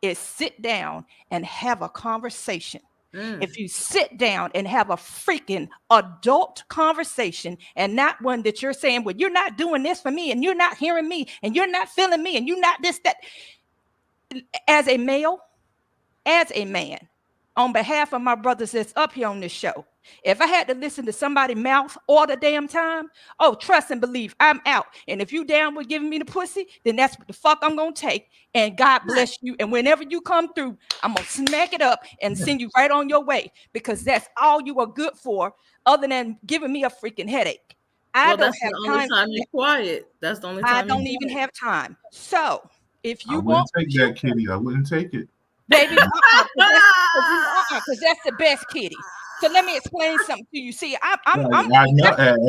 is sit down and have a conversation. If you sit down and have a freaking adult conversation, and not one that you're saying, well, you're not doing this for me, and you're not hearing me, and you're not feeling me, and you're not this, that. As a male, as a man, on behalf of my brothers that's up here on this show, if I had to listen to somebody's mouth all the damn time, oh, trust and believe, I'm out. And if you down with giving me the pussy, then that's what the fuck I'm gonna take. And God bless you. And whenever you come through, I'm gonna smack it up and send you right on your way, because that's all you are good for, other than giving me a freaking headache. I don't have the only time you're quiet. That's the only time I don't even have time. So if you I wouldn't take that, Kitty. I wouldn't take it. Baby, because that's the best kitty. So let me explain something to you. See, I'm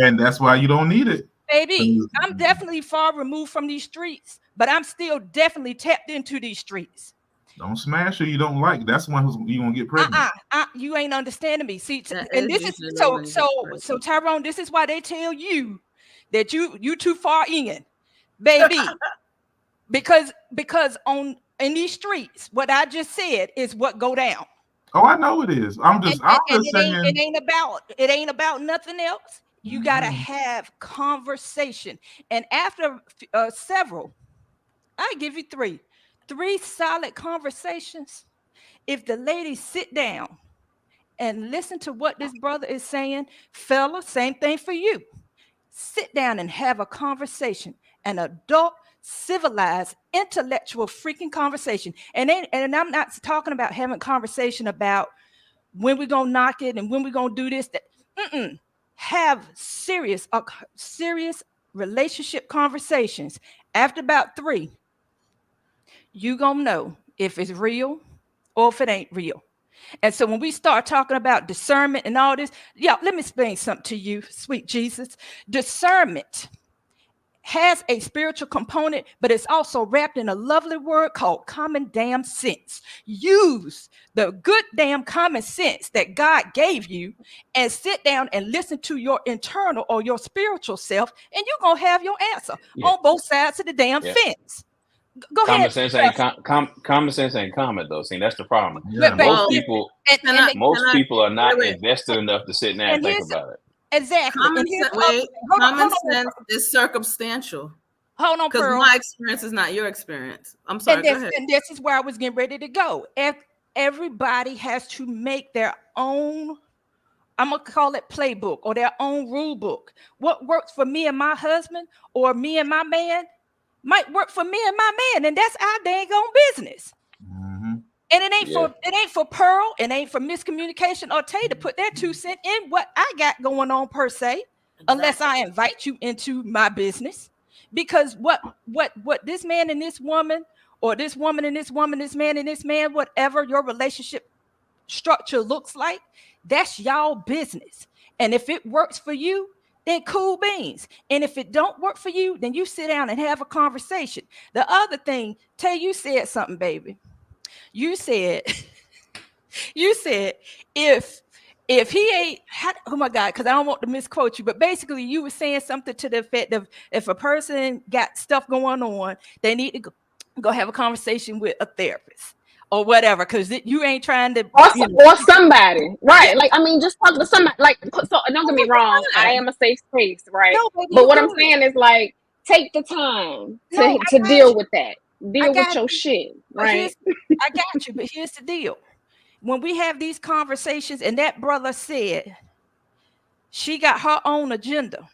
and that's why you don't need it, baby. I'm definitely far removed from these streets, but I'm still definitely tapped into these streets. Don't smash her you don't like. That's one who's you gonna get pregnant. You ain't understanding me. See, and this is so Tyrone. This is why they tell you that you too far in, baby, because in these streets, what I just said is what go down. Oh, I know it is. I'm just saying it ain't about nothing else. You gotta have conversation, and after several, I give you three solid conversations. If the ladies sit down and listen to what this brother is saying, fella, same thing for you. Sit down and have a conversation, an adult, civilized, intellectual freaking conversation. And I'm not talking about having a conversation about when we're gonna knock it and when we're gonna do this. Have serious relationship conversations. After about 3, you gonna know if it's real or if it ain't real. And so when we start talking about discernment and all this, let me explain something to you, sweet Jesus. Discernment has a spiritual component, but it's also wrapped in a lovely word called common damn sense. Use the good damn common sense that God gave you and sit down and listen to your internal or your spiritual self, and you're going to have your answer on both sides of the damn fence. Go common ahead. Sense ain't common sense ain't common though. See, that's the problem. Yeah. Most people are not invested enough to sit down and think about it. Exactly. Common sense is circumstantial. Hold on, because my experience is not your experience. I'm sorry. Go ahead. And this is where I was getting ready to go. Everybody has to make their own, I'm gonna call it playbook, or their own rule book. What works for me and my husband or me and my man might work for me and my man, and that's our dang on business. And it ain't for Pearl, it ain't for miscommunication or Tay to put their 2 cents in what I got going on per se, unless I invite you into my business. Because what this man and this woman or this woman and this woman, this man and this man, whatever your relationship structure looks like, that's y'all business. And if it works for you, then cool beans. And if it don't work for you, then you sit down and have a conversation. The other thing, Tay, you said something, baby. You said, if he ain't, oh my God, because I don't want to misquote you, but basically you were saying something to the effect of, if a person got stuff going on, they need to go have a conversation with a therapist or whatever, because you ain't trying to, or somebody, right? Like, I mean, just talk to somebody. Like, so don't get me wrong, I am a safe space, right? No, baby, but what I'm saying is, like, take the time to deal with that. Deal with your shit, right? I got you, but here's the deal. When we have these conversations, and that brother said she got her own agenda.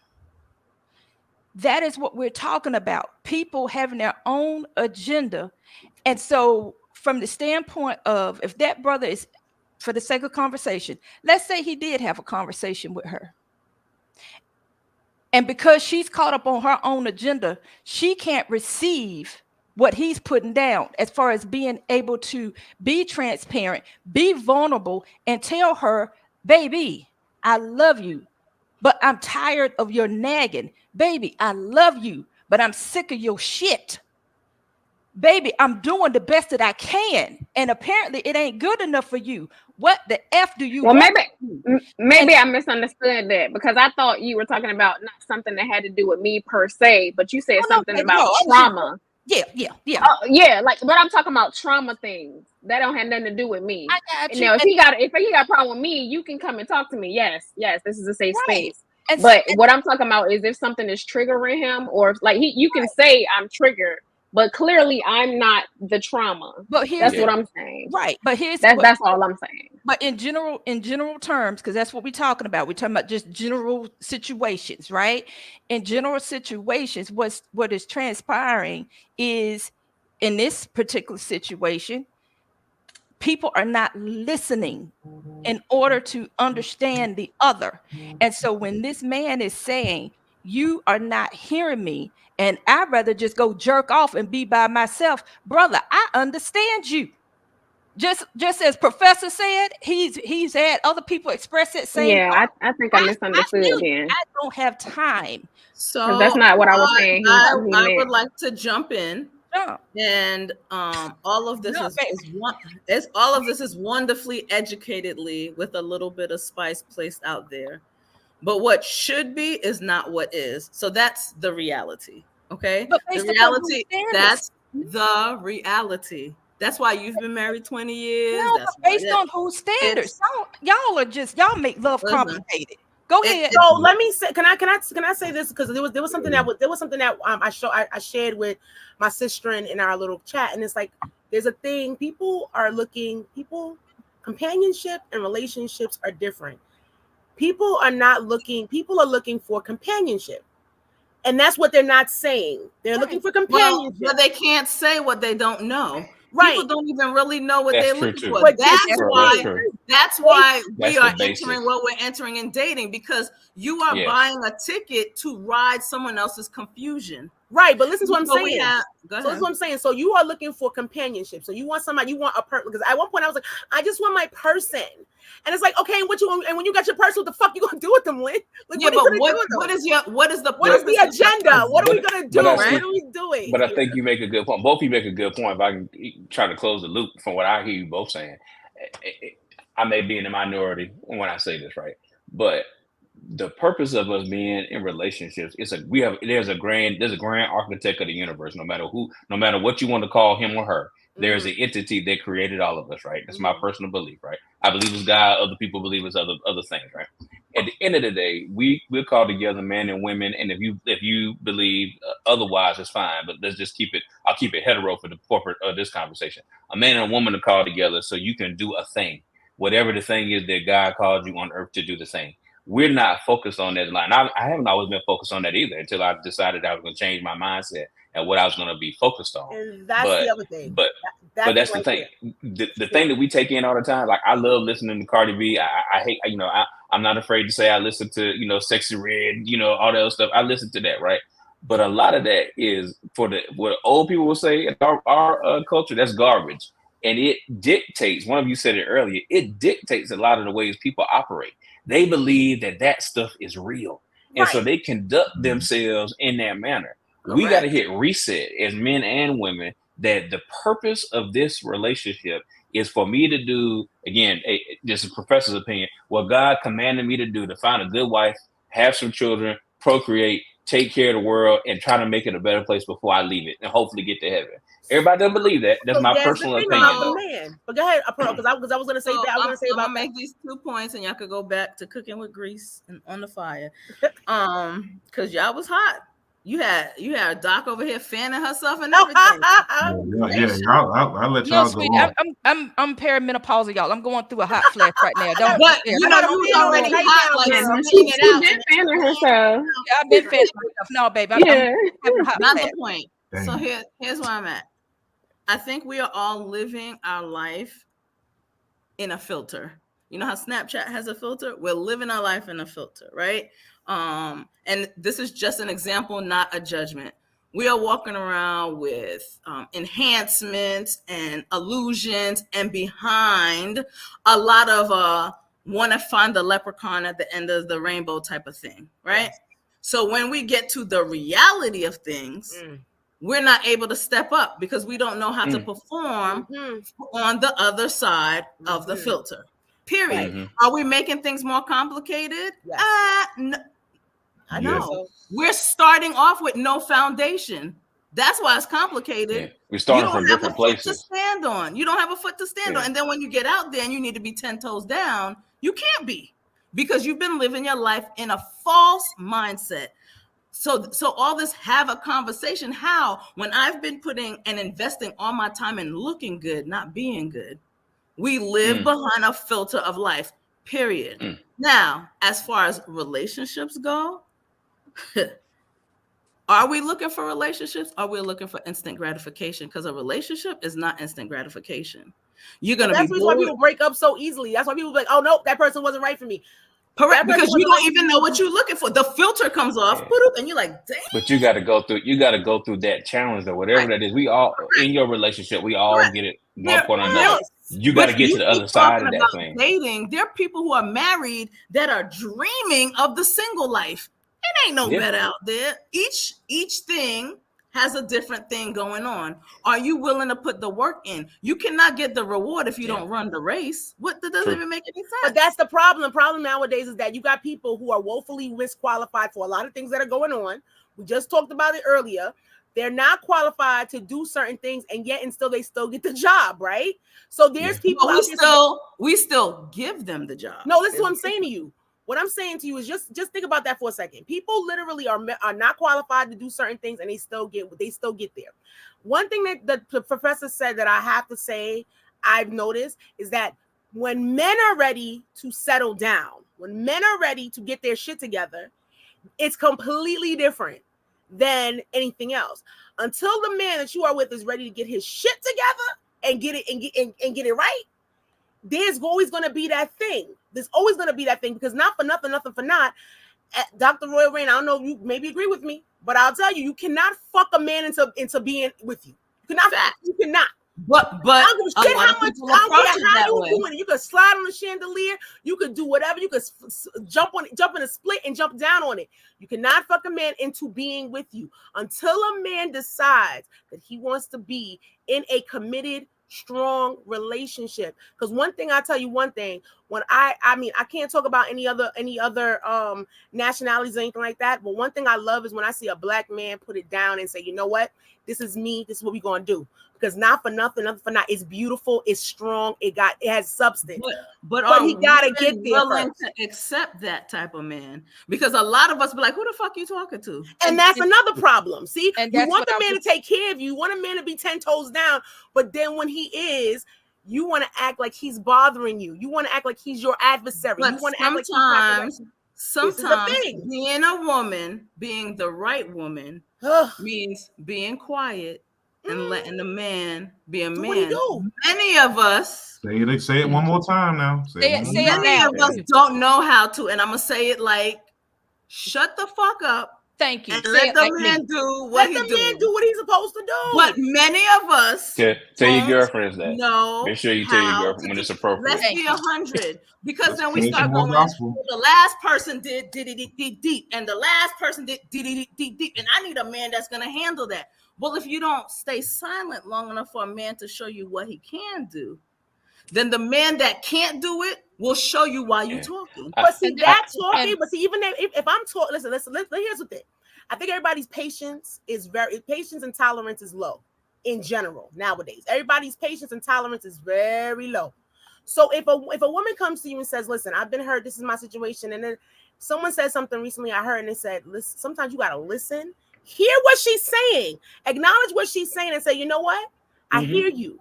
That is what we're talking about. People having their own agenda. And so from the standpoint of, if that brother is, for the sake of conversation, let's say he did have a conversation with her. And because she's caught up on her own agenda, she can't receive what he's putting down as far as being able to be transparent, be vulnerable, and tell her, baby, I love you, but I'm tired of your nagging. Baby, I love you, but I'm sick of your shit. Baby, I'm doing the best that I can, and apparently it ain't good enough for you. What the F do you want? Maybe I misunderstood that, because I thought you were talking about not something that had to do with me per se, but you said something about trauma. Yeah. Yeah, like, but I'm talking about trauma things that don't have nothing to do with me. I got you. You know, if he got a problem with me, you can come and talk to me. Yes, this is a safe space. And but what I'm talking about is if something is triggering him, or like you can say I'm triggered, but clearly I'm not the trauma. But that's what I'm saying. Right. But that's all I'm saying. But in general terms, because that's what we're talking about. We're talking about just general situations, right? In general situations, what is transpiring is, in this particular situation, people are not listening in order to understand the other. And so when this man is saying, you are not hearing me, and I'd rather just go jerk off and be by myself, brother, I understand you. Just as Professor said, he's had other people express it, saying, yeah, I think I misunderstood then. I don't have time. So that's not what I was saying. I would like to jump in. And all of this is wonderfully educatedly with a little bit of spice placed out there. But what should be is not what is. So that's the reality. Okay? The reality, that's the reality. That's why you've been married 20 years. No, that's based on whose standards? Y'all make love complicated. Go ahead. So let me say, can I say this, because there was something that I shared with my sister in our little chat, and it's like, there's a thing, companionship and relationships are different. People are looking for companionship, and that's what they're not saying. They're looking for companionship, but they can't say what they don't know. Right. People don't even really know what they're looking for. But That's why we are entering what we're entering in dating, because you are buying a ticket to ride someone else's confusion. Right, but listen to what I'm saying. Go ahead. So that's what I'm saying. So you are looking for companionship. So you want somebody, you want a person. Because at one point I was like, I just want my person. And it's like, okay, and when you got your person, what the fuck you gonna do with them, Lynn? Like, yeah, but what is the agenda? What are we gonna do? What are we doing? But I think you make a good point. Both of you make a good point. If I can try to close the loop from what I hear you both saying, I may be in the minority when I say this, right? But the purpose of us being in relationships is there's a grand architect of the universe. No matter what you want to call him or her, there's an entity that created all of us, right? That's my personal belief, right? I believe it's God. Other people believe it's other things, right? At the end of the day, we're called together, men and women. And if you believe otherwise, it's fine. But let's just keep it. I'll keep it hetero for the corporate of this conversation. A man and a woman are called together so you can do a thing, whatever the thing is that God called you on earth to do the thing. We're not focused on that line. I haven't always been focused on that either until I decided I was going to change my mindset and what I was going to be focused on. And that's the other thing. But that's the thing. The thing that we take in all the time. Like, I love listening to Cardi B. I hate, I'm not afraid to say I listen to, Sexy Red, all that other stuff. I listen to that, right? But a lot of that is for what old people will say in our culture. That's garbage, and it dictates. One of you said it earlier. It dictates a lot of the ways people operate. They believe that stuff is real, and so they conduct themselves in that manner. Correct. We got to hit reset as men and women. That the purpose of this relationship is for me to do, again, this is professor's opinion, what God commanded me to do, to find a good wife, have some children, procreate, take care of the world, and try to make it a better place before I leave it, and hopefully get to heaven. Everybody doesn't believe that. That's my personal opinion. Man. But go ahead, because I was going to say that. I was going to say about I'm gonna make these 2 points, and y'all could go back to cooking with grease and on the fire, because y'all was hot. You had Doc over here fanning herself and everything. I'll let y'all go. I'm perimenopausal, y'all. I'm going through a hot flash right now. But you know, you was already hot, like she's been fanning herself. I've been fanning myself. No, babe. I'm having a hot not flash. the point. Dang. So here's where I'm at. I think we are all living our life in a filter. You know how Snapchat has a filter? We're living our life in a filter, right? And this is just an example, not a judgment. We are walking around with enhancements and illusions, and behind a lot of want to find the leprechaun at the end of the rainbow type of thing, right? Yes. So when we get to the reality of things, we're not able to step up because we don't know how to perform on the other side of the filter. Period. Are we making things more complicated? Yes. No. I know. So we're starting off with no foundation. That's why it's complicated. Yeah. We're starting from different places to stand on. You don't have a foot to stand on. And then when you get out there and you need to be 10 toes down, you can't be, because you've been living your life in a false mindset. So all this have a conversation. How, when I've been putting and investing all my time in looking good, not being good, we live behind a filter of life, period. Now, as far as relationships go, are we looking for relationships? Are we looking for instant gratification? Because a relationship is not instant gratification. You're gonna that's why people break up so easily. That's why people be like, oh nope, that person wasn't right for me. Correct, because you don't even know what you're looking for. The filter comes off, and you're like, damn. But you got to go through that challenge or whatever that is. We all in your relationship, we all get it one point or another. You got to get to the other side of that thing. Dating, there are people who are married that are dreaming of the single life. It ain't no better out there. Each thing has a different thing going on. Are you willing to put the work in? You cannot get the reward if you don't run the race. That doesn't even make any sense. But that's the problem. The problem nowadays is that you got people who are woefully misqualified for a lot of things that are going on. We just talked about it earlier. They're not qualified to do certain things, and yet they still get the job, right? So there's people we still give them the job. No, this is what I'm saying to you. What I'm saying to you is just think about that for a second. People literally are not qualified to do certain things, and they still get there. One thing that the professor said that I have to say I've noticed is that when men are ready to settle down, when men are ready to get their shit together, it's completely different than anything else. Until the man that you are with is ready to get his shit together and get it right, there's always going to be that thing. There's always going to be that thing, because not for nothing for not. Dr. Royal Rain, I don't know if you maybe agree with me, but I'll tell you, you cannot fuck a man into being with you. You cannot. But I don't give a shit how you doing it. You could slide on the chandelier. You could do whatever. You could jump in a split and jump down on it. You cannot fuck a man into being with you until a man decides that he wants to be in a committed, strong relationship. Because one thing, I tell you one thing, when I can't talk about any other nationalities or anything like that, but one thing I love is when I see a black man put it down and say, you know what, this is me, this is what we're gonna do. Because not for nothing for not, it's beautiful, it's strong, it has substance. But he gotta get there willing to accept that type of man, because a lot of us be like, who the fuck you talking to? And that's another problem. See, you want the man to take care of you, you want a man to be 10 toes down, but then when he is, you want to act like he's bothering you. You want to act like he's your adversary. But you want to act like sometimes being a woman, being the right woman, means being quiet and letting the man be a man. Many of us say it one more time now. Many of us don't know how to, and I'm gonna say it like, shut the fuck up Thank you. And Say let it the like man me. do what Let he the do. man do what he's supposed to do. But many of us Tell your don't girlfriends that. know Make sure you tell your how girlfriend to when it's do- appropriate. Let's Thank be you. 100, because Let's then we create start some more going. gospel. Well, the last person did deep, and the last person did deep, and I need a man that's gonna handle that. Well, if you don't stay silent long enough for a man to show you what he can do, then the man that can't do it will show you why you're Yeah. talking. But see, And that then- talking, and- but see, even if I'm talking, listen, here's the thing. I think everybody's patience and tolerance is low in general nowadays. Everybody's patience and tolerance is very low. So if a woman comes to you and says, listen, I've been hurt, this is my situation, and then someone said something recently I heard, and they said, listen, sometimes you gotta listen, hear what she's saying, acknowledge what she's saying, and say, you know what? I hear you.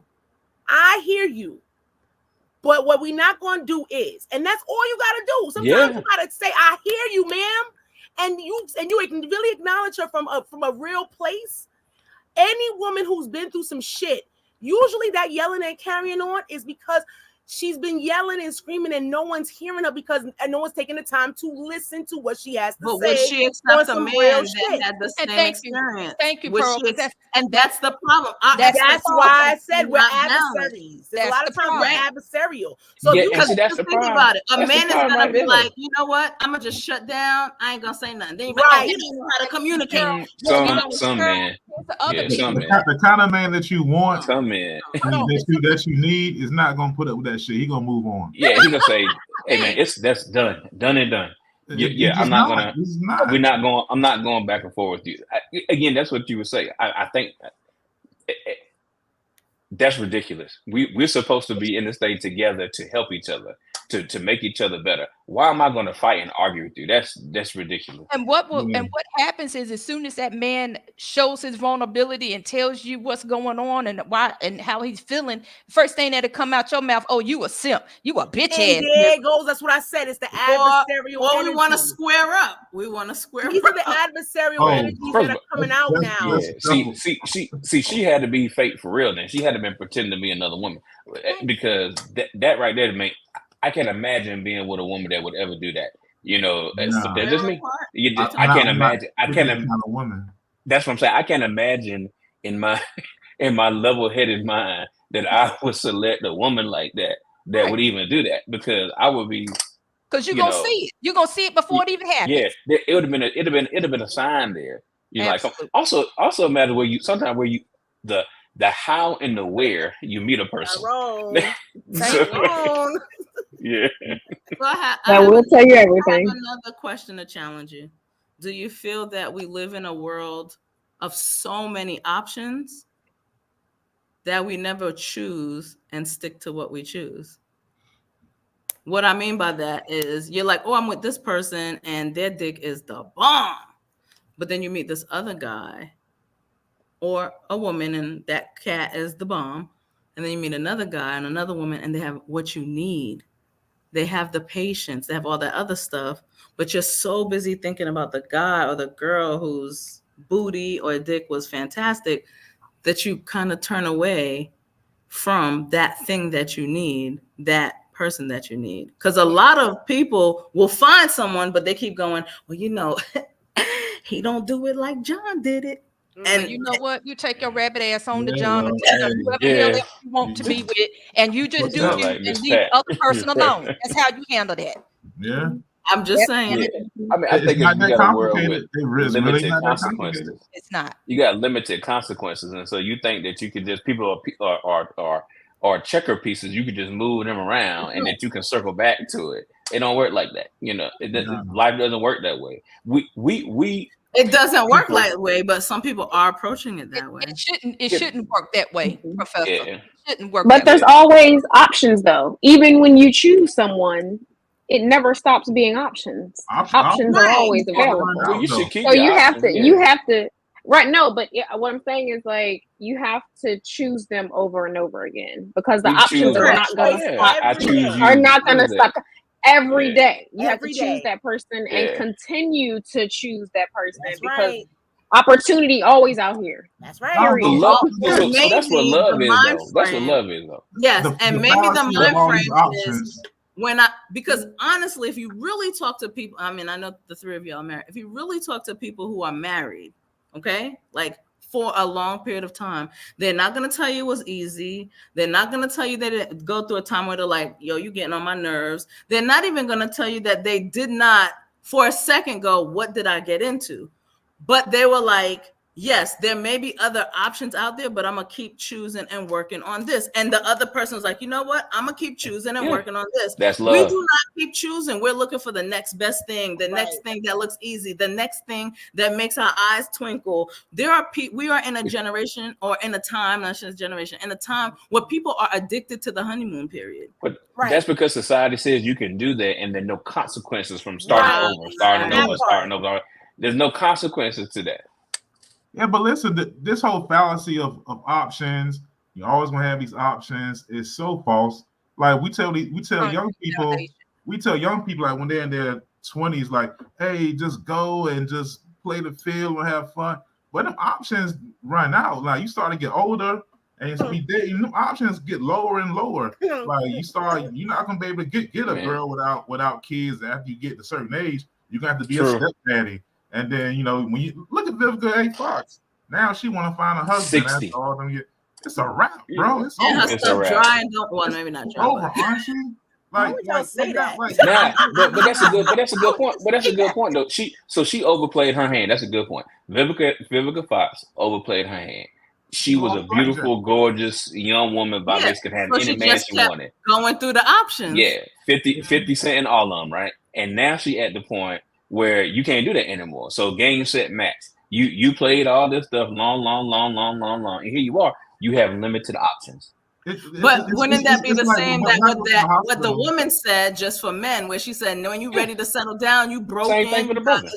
But what we're not going to do is, and that's all you got to do. Sometimes you got to say, I hear you, ma'am. And you really acknowledge her from a real place. Any woman who's been through some shit, usually that yelling and carrying on is because she's been yelling and screaming and no one's hearing her because no one's taking the time to listen to what she has to But say. would she accept a some man real that shit. had the And same thank you. experience? Thank you, Would Pearl, she 'cause and that's the problem. That's That's the why I problem. said we're Not balanced. adversaries. There's a That's lot of the times we're problem. adversarial. So Yeah, you and see, Because that's the think problem. about it. A That's the man is problem gonna right be there. like, you know what? I'm gonna just shut down. I ain't gonna say nothing. Then you be like, Right. oh, he don't know how to communicate. Some men. Here's the other Yeah, thing. some men. The kind of man that you want, Some men. that you need, is not gonna put up with that shit. He gonna move on. Yeah, he gonna say, "Hey man, that's done and done." Yeah, It's I'm not gonna. It's not. We're not going. I'm not going back and forth with you. Again, that's what you would say. I think that's ridiculous. We're supposed to be in this thing together to help each other, to make each other better. Why am I going to fight and argue with you? That's ridiculous. And what happens is, as soon as that man shows his vulnerability and tells you what's going on and why and how he's feeling, first thing that'll come out your mouth, oh, you a simp, you a bitch ass. And there it goes. That's what I said. It's the adversarial Or we energy. want to square up. We want to square These up. are the adversarial energies that are coming out now. Yeah. See, she had to be fake for real. Then she had to been pretending to be another woman, because that right there, man, I can't imagine being with a woman that would ever do that. You know, that's just me. I can't imagine. I can't imagine. Woman. That's what I'm saying. I can't imagine in my level-headed mind that I would select a woman like that would even do that, because I would be. Because you're gonna see it. You're gonna see it before it even happens. Yeah, it would have been a sign there. You know, like also matter where you sometimes where you the how and the where you meet a person. Yeah. So I will tell you everything. I have another question to challenge you. Do you feel that we live in a world of so many options that we never choose and stick to what we choose? What I mean by that is you're like, oh, I'm with this person and their dick is the bomb. But then you meet this other guy or a woman and that cat is the bomb. And then you meet another guy and another woman and they have what you need. They have the patience, they have all that other stuff, but you're so busy thinking about the guy or the girl whose booty or dick was fantastic that you kind of turn away from that thing that you need, that person that you need. Because a lot of people will find someone, but they keep going, well, you know, he don't do it like John did it. And you know what? You take your rabbit ass on to John and tell him whoever the hell you want to be with, and you just do you and leave the other person alone. That's how you handle that. Yeah. I'm just saying. Yeah. I mean, I think not you that got a world complicated. with limited consequences. It's not. You got limited consequences, and so you think that you could just people are checker pieces. You could just move them around, and that you can circle back to it. It don't work like that. You know, life doesn't work that way. We It doesn't work that way, but some people are approaching it that way. It shouldn't work that way, Professor. Yeah. It shouldn't work. But there's always options, though. Even when you choose someone, it never stops being options. Options are always available. Well, you should keep So you have options, to. You have to. Right? No, but what I'm saying is like you have to choose them over and over again because the options are not going to stop. Are not going to stop. Every day you have to choose that person and continue to choose that person because opportunity always out here. That's right. So that's what love is, though. That's what love is, though. Yes, and maybe the mind frame is because honestly, if you really talk to people, I mean, I know the three of y'all are married. If you really talk to people who are married, okay, like for a long period of time, they're not going to tell you it was easy. They're not going to tell you that it go through a time where they're like, yo, you getting on my nerves. They're not even going to tell you that they did not for a second go, what did I get into? But they were like, yes, there may be other options out there, but I'm going to keep choosing and working on this. And the other person's like, you know what? I'm going to keep choosing and working on this. That's love. We do not keep choosing. We're looking for the next best thing, the next thing that looks easy, the next thing that makes our eyes twinkle. We are in a generation or in a time, not just generation, in a time where people are addicted to the honeymoon period. But that's because society says you can do that and there are no consequences from starting over. There's no consequences to that. Yeah, but listen, this whole fallacy of options, you always gonna have these options, is so false. Like we tell young people like when they're in their 20s, like, hey, just go and just play the field and have fun. But them options run out. Like you start to get older and you be dating, them options get lower and lower. Like you're not gonna be able to get a girl without kids after you get to a certain age. You're gonna have to be a stepdaddy. And then, when you look at Vivica A. Fox, now she want to find a husband. 60. After all them, it's a wrap, bro. It's and over. her stuff dry and don't. Well, maybe not dry. Over, aren't she? Why would y'all say that? But that's a good point. But that's a good point, though. She overplayed her hand. That's a good point. Vivica Fox overplayed her hand. She was a beautiful, gorgeous young woman. Bobby could have any man she wanted. Going through the options. Yeah, 50 Cent and all of them, right? And now she at the point where you can't do that anymore. So game, set, match. You played all this stuff long, and here you are. You have limited options. But wouldn't that be the same that what the woman said just for men, where she said, "No, when you ready to settle down, you broke." Same thing for the brother.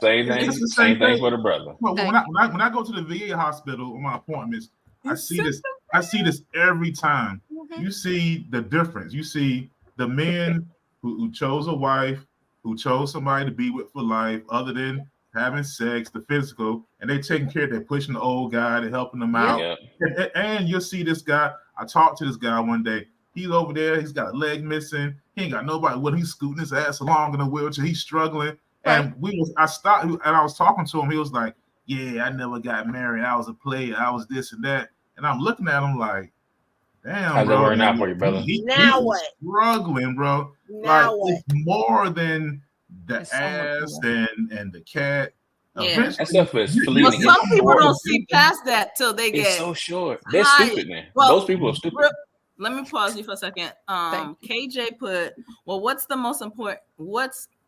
Same thing for the brother. Well, when I go to the VA hospital on my appointments, I see this every time. You see the difference. You see the men who chose a wife, who chose somebody to be with for life, other than having sex, the physical, and they taking care of, they're pushing the old guy, they're helping them out. Yeah. And you'll see this guy. I talked to this guy one day. He's over there, he's got a leg missing, he ain't got nobody with him, he's scooting his ass along in a wheelchair, he's struggling. And I stopped and I was talking to him. He was like, yeah, I never got married, I was a player, I was this and that. And I'm looking at him like, damn, how's bro. How's it working out for you, brother? Now what? Struggling, bro. Now like, what? It's more than the ass and the cat. Yeah. That stuff is fleeting. But some people don't see past that till they get. It's so short. They're stupid, man. Those people are stupid. Let me pause you for a second. KJ put, well, what's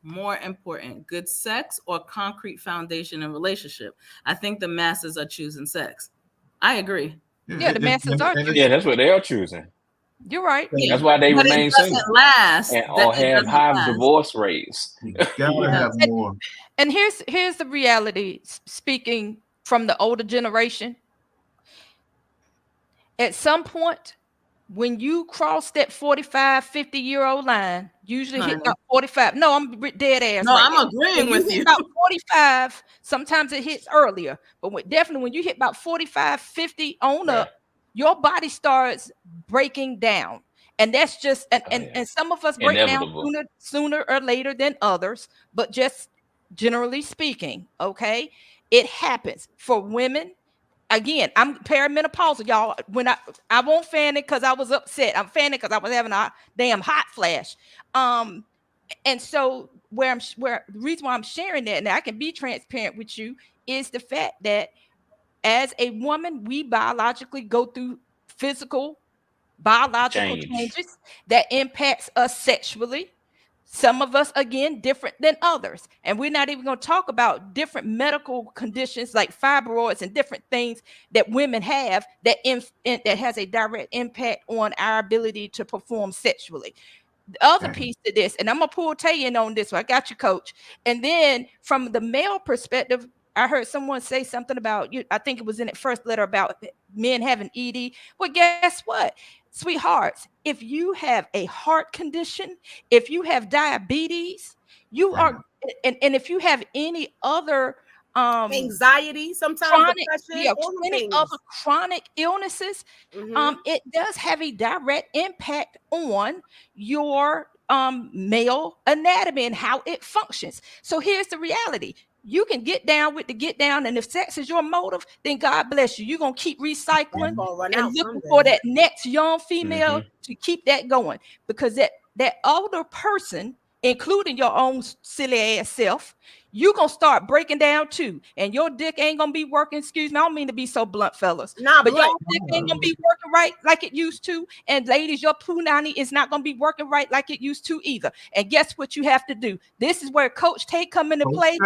more important, good sex or concrete foundation in relationship? I think the masses are choosing sex. I agree. Yeah, the masses are choosing. Yeah, that's what they are choosing. You're right. Yeah. That's why they but remain single. Last, or have high divorce rates. Have more. And here's the reality, speaking from the older generation. At some point, when you cross that 45, 50-year-old line, usually hit about 45. No, I'm dead ass. No, I'm agreeing with you. About 45, sometimes it hits earlier. But definitely when you hit about 45, 50 on up, your body starts breaking down. And that's just, and some of us break down sooner or later than others, but just generally speaking, okay? It happens for women. Again, I'm perimenopausal, y'all. When I won't fan it because I was upset. I'm fanning because I was having a damn hot flash. And so the reason why I'm sharing that, and I can be transparent with you, is the fact that as a woman, we biologically go through biological changes that impacts us sexually. Some of us, again, different than others. And we're not even going to talk about different medical conditions like fibroids and different things that women have that has a direct impact on our ability to perform sexually. The other piece to this, and I'm going to pull Tay in on this one. I got you, Coach. And then from the male perspective, I heard someone say something about, I think it was in the first letter, about men having ED. Well, guess what? Sweethearts, if you have a heart condition, if you have diabetes, you are, and if you have any other anxiety, sometimes any other chronic illnesses, it does have a direct impact on your male anatomy and how it functions. So here's the reality. You can get down with the get down, and if sex is your motive, then God bless you. You're going to keep recycling and looking for that next young female to keep that going, because that older person, including your own silly ass self, you gonna start breaking down too, and your dick ain't gonna be working. Excuse me, I don't mean to be so blunt, fellas. But your dick ain't gonna be working right like it used to, and ladies, your punani is not gonna be working right like it used to either. And guess what you have to do? This is where Coach Tay come into play.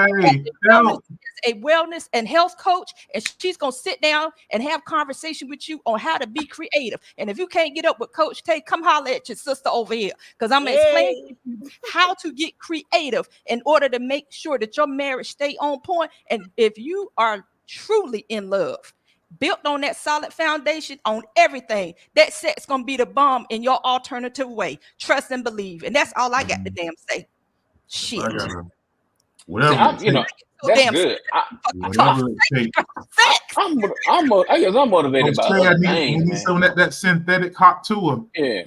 A wellness and health coach, and she's gonna sit down and have conversation with you on how to be creative. And if you can't get up with Coach Tay, come holler at your sister over here, because I'm gonna explain to you how to get creative in order to make sure that your marriage stay on point. And if you are truly in love, built on that solid foundation on everything, that sex gonna be the bomb in your alternative way. Trust and believe, and that's all I got to damn say. Shit. Whatever. That's good. I guess I'm motivated by other things, man. Some of that synthetic hot to him. Yeah.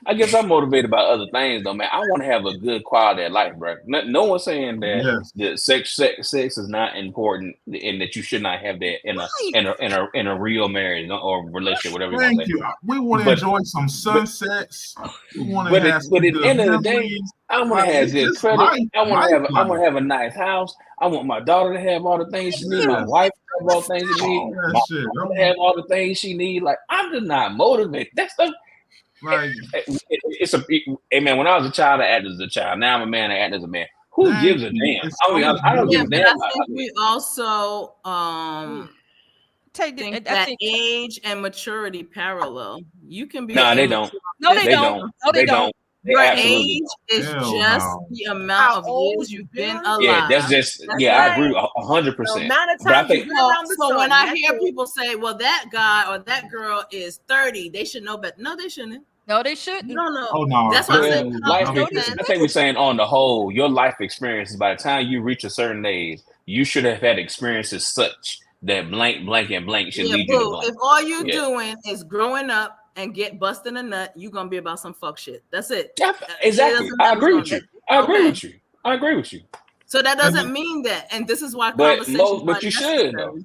I guess I'm motivated by other things, though, man. I want to have a good quality of life, bro. No one's saying that that sex is not important, and that you should not have that in a real marriage or relationship, whatever you want to say. We want to enjoy some sunsets. We want to have but at the end of the day, I want to have good credit. I want to have a nice house. I want my daughter to have all the things she needs. My wife to have all the things she needs. My mom to have all the things she needs. Like, I'm just not motivated. That's the right. Hey man, when I was a child, I acted as a child. Now I'm a man, I act as a man. Who gives a damn? I don't give a damn. I think we also think that age and maturity parallel. You can be. No, they don't. No, they don't. No, they don't. Your age is just the amount of years you've been alive. Yeah, that's just I agree 100%. But I think so. When I hear people say, "Well, that guy or that girl is 30," they should know better. No, they shouldn't. No, they shouldn't. No. Oh, no. That's what I'm saying. I think we're saying on the whole, your life experiences, by the time you reach a certain age, you should have had experiences such that blank, and blank should lead you to blank. If all you're doing is growing up and get busting a nut, you're gonna be about some fuck shit. That's it. Yeah, exactly. I agree with you. I agree with you. So that doesn't mean that, and this is why but you should though.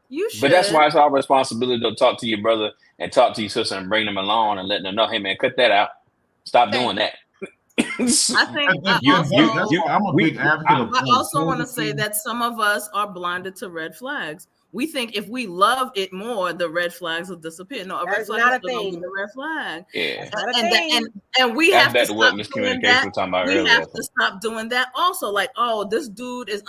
You should. But that's why it's our responsibility to talk to your brother and talk to your sister and bring them along and let them know, hey man, cut that out. Stop doing that. I think I'm a big advocate. I also want to say that some of us are blinded to red flags. We think if we love it more, the red flags will disappear. No, a red flag is not a thing. A red flag. Yeah. And we have to stop doing that. We have to stop doing that also. Like, oh, this dude is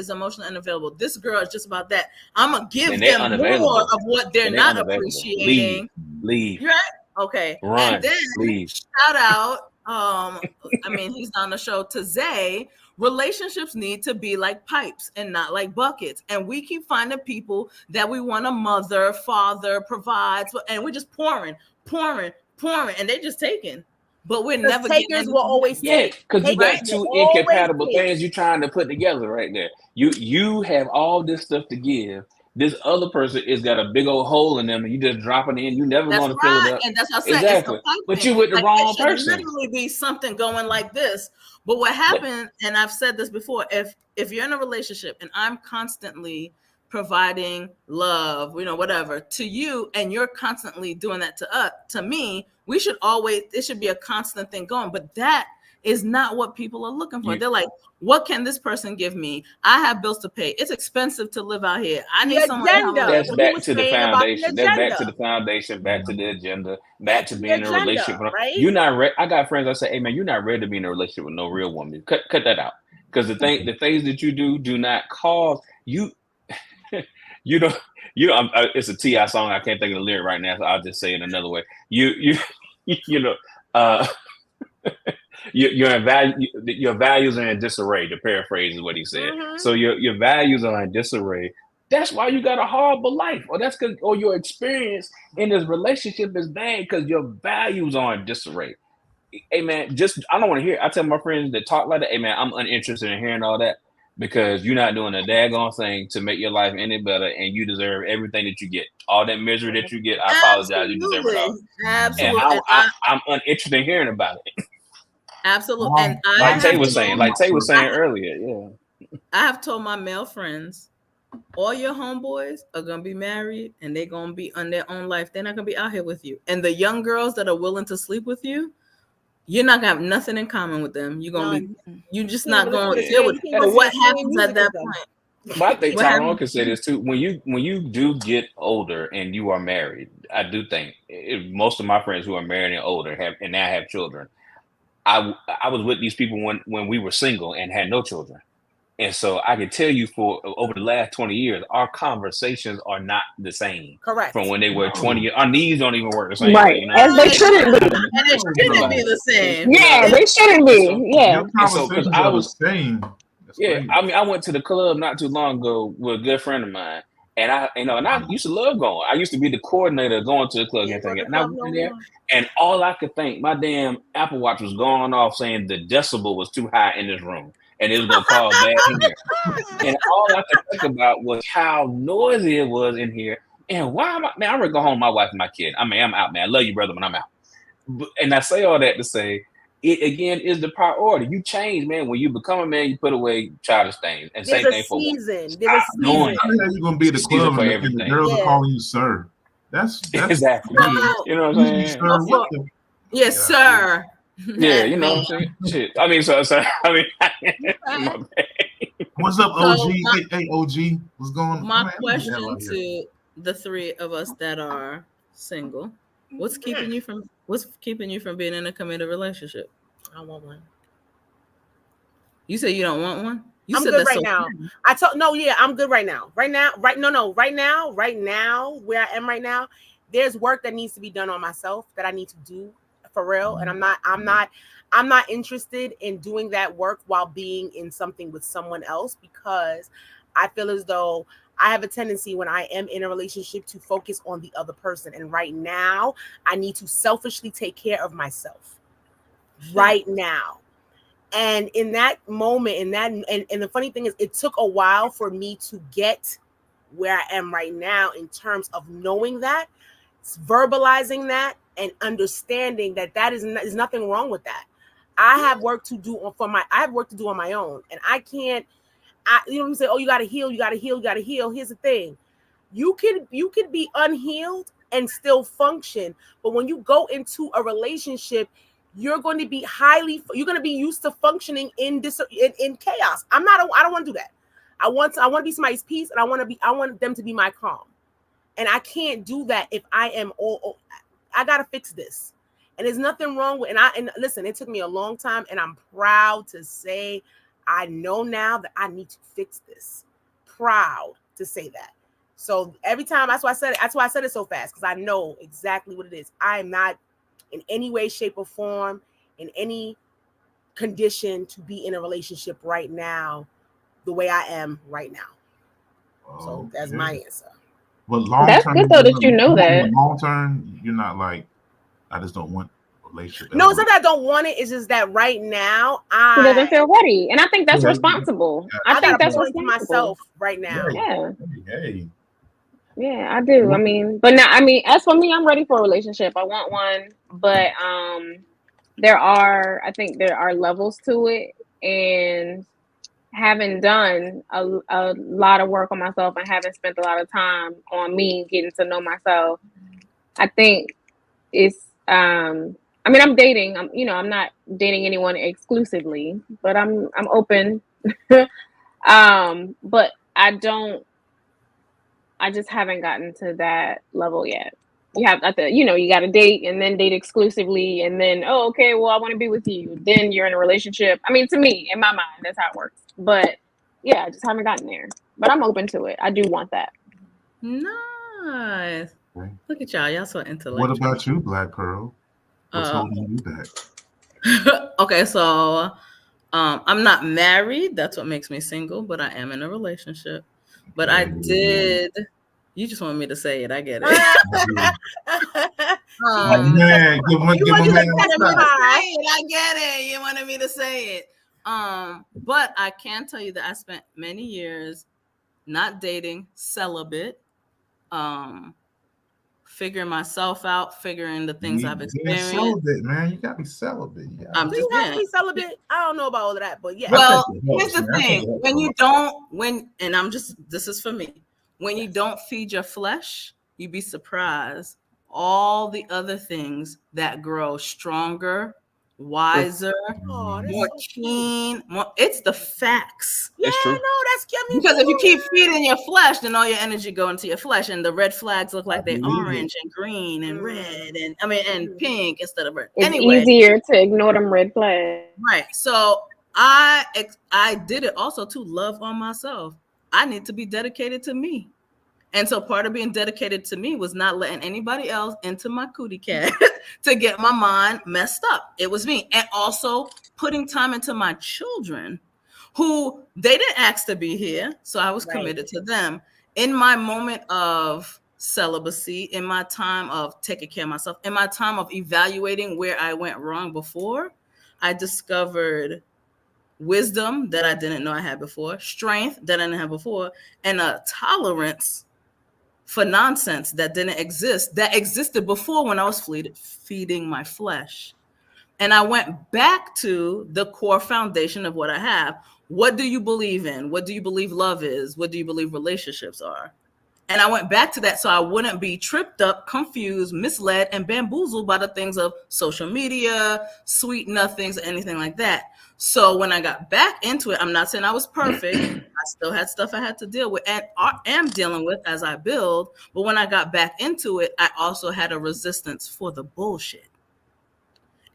emotionally unavailable. This girl is just about that. I'm going to give them more of what they're not appreciating. Leave. Right? Okay. Run. And then leave. Shout out, he's on the show, to Zay. Relationships need to be like pipes and not like buckets. And we keep finding people that we want to mother, father, provide, and we're just pouring, and they're just taking. But we're never takers will always take. Because you got two incompatible things you're trying to put together right there. You have all this stuff to give. This other person has got a big old hole in them, and you just dropping it in. You never want to fill it up. And that's what I said. Exactly. But you with the wrong person. It should literally be something going like this. But what happened, and I've said this before, if you're in a relationship and I'm constantly providing love, whatever to you, and you're constantly doing that to me, it should be a constant thing going. But that is not what people are looking for. They're like, what can this person give me? I have bills to pay. It's expensive to live out here. I need someone. That's back to the foundation. That's back to the foundation, back to the agenda, back to being in a relationship. Right? You're not ready. I got friends that say, hey man, you're not ready to be in a relationship with no real woman. Cut that out. Because the things that you do not cause you, it's a T.I. song. I can't think of the lyric right now, so I'll just say it another way. Your values are in disarray, to paraphrase is what he said. Mm-hmm. So your values are in disarray. That's why you got a horrible life, or your experience in this relationship is bad because your values are in disarray. Hey man, I don't want to hear. I tell my friends that talk like that, hey man, I'm uninterested in hearing all that because you're not doing a daggone thing to make your life any better, and you deserve everything that you get. All that misery that you get, I apologize. You deserve it all. Absolutely. And I'm uninterested in hearing about it. Absolutely. And like Tay was saying earlier, I have told my male friends, all your homeboys are gonna be married and they're gonna be on their own life. They're not gonna be out here with you. And the young girls that are willing to sleep with you, you're not gonna have nothing in common with them. You're gonna be, you're just not going to deal with it. But what happens at that point? But I think Tyrone can say this too. When you do get older and you are married, I do think most of my friends who are married and older and now have children. I was with these people when we were single and had no children. And so I can tell you for over the last 20 years, our conversations are not the same. Correct. From when they were 20. Our knees don't even work the same Right. way. You know? As they shouldn't be. And it shouldn't be the same. Yeah, they shouldn't be. Yeah. Because I was saying. Yeah, I mean, I went to the club not too long ago with a good friend of mine, and I used to love going. I used to be the coordinator going to the club and everything. And I went in there, and all I could think, my damn Apple Watch was going off saying the decibel was too high in this room, and it was gonna cause bad in here. And all I could think about was how noisy it was in here, and why am I? Man, I'm ready to go home with my wife and my kid. I mean, I'm out, man. I love you, brother, but I'm out. And I say all that to say, it again is the priority. You change, man. When you become a man, you put away childish things. And same thing for season. women. There's a season. You're gonna be at the club for and everything. the girls are calling you sir. That's exactly. You know what I'm saying? Yes, sir. Yeah, you know what I'm saying? Shit. I mean, so I mean, what's up, OG? Hey, OG, what's going on? My question to the three of us that are single: What's keeping you from being in a committed relationship? I don't want one. You say you don't want one? I'm good right now. I'm good right now. Right now, where I am right now, there's work that needs to be done on myself that I need to do for real. And I'm not interested in doing that work while being in something with someone else, because I feel as though I have a tendency when I am in a relationship to focus on the other person. And right now, I need to selfishly take care of myself right now. And in that moment, and the funny thing is, it took a while for me to get where I am right now in terms of knowing that, verbalizing that, and understanding that is nothing wrong with that. I have work to do on my own, and I can't. You say, oh, you gotta heal. Here's the thing: you can be unhealed and still function, but when you go into a relationship, you're going to be used to functioning in chaos. I don't want to do that. I want to be somebody's peace, and I want them to be my calm. And I can't do that if I am I gotta fix this. And there's nothing wrong with, and listen, it took me a long time, and I'm proud to say I know now that I need to fix this. Proud to say that. So every time, that's why I said it so fast, because I know exactly what it is. I am not in any way, shape, or form, in any condition to be in a relationship right now, the way I am right now. So that's my answer. But long that's term, good though that you know that. Long term, you're not like, I just don't want a relationship. No, it's not that I don't want it. It's just that right now He doesn't feel ready, and I think that's responsible. Yeah. I think that's responsible responsible. myself right now. Yeah. Hey. Yeah, I do. I mean, as for me, I'm ready for a relationship. I want one, but I think there are levels to it, and having done a lot of work on myself and having spent a lot of time on me getting to know myself, I think it's I'm dating. I'm not dating anyone exclusively, but I'm open. But I just haven't gotten to that level yet. You have you got to date and then date exclusively, and then, oh, okay, well, I want to be with you. Then you're in a relationship. I mean, to me, in my mind, that's how it works. But yeah, I just haven't gotten there. But I'm open to it. I do want that. Nice. Okay. Look at y'all. Y'all so intellectual. What about you, Black Pearl? What's holding you back? Okay, so I'm not married. That's what makes me single, but I am in a relationship. But I did. You just want me to say it. I get it. Man, give my man. I get it. You wanted me to say it. But I can tell you that I spent many years not dating, celibate, figuring myself out, figuring the things I've Being experienced. celibate, man. You gotta be celibate. I'm Do just you have to being. be celibate? I don't know about all of that, but yeah. Well, I think it here's helps, the man. I think thing: it when you helps. don't, and I'm just, this is for me. When you don't feed your flesh, you'd be surprised all the other things that grow stronger, wiser, Oh, that's more so keen. More, it's the facts. Yeah, It's true. no, that's yummy. Because if you keep feeding your flesh, then all your energy go into your flesh, and the red flags look like they believe it. orange and green and red, and Mm. pink instead of red. It's Anyway, easier to ignore them red flags. right. So I did it also to love on myself. I need to be dedicated to me. And so part of being dedicated to me was not letting anybody else into my cootie cat to get my mind messed up. It was me. And also putting time into my children who they didn't ask to be here. So I was Right. committed to them. In my moment of celibacy, in my time of taking care of myself, in my time of evaluating where I went wrong before, I discovered wisdom that I didn't know I had before, strength that I didn't have before, and a tolerance for nonsense that didn't exist, that existed before when I was feeding my flesh. And I went back to the core foundation of what I have. What do you believe in? What do you believe love is? What do you believe relationships are? And I went back to that so I wouldn't be tripped up, confused, misled, and bamboozled by the things of social media, sweet nothings, anything like that. So when I got back into it, I'm not saying I was perfect. I still had stuff I had to deal with and am dealing with as I build. But when I got back into it, I also had a resistance for the bullshit.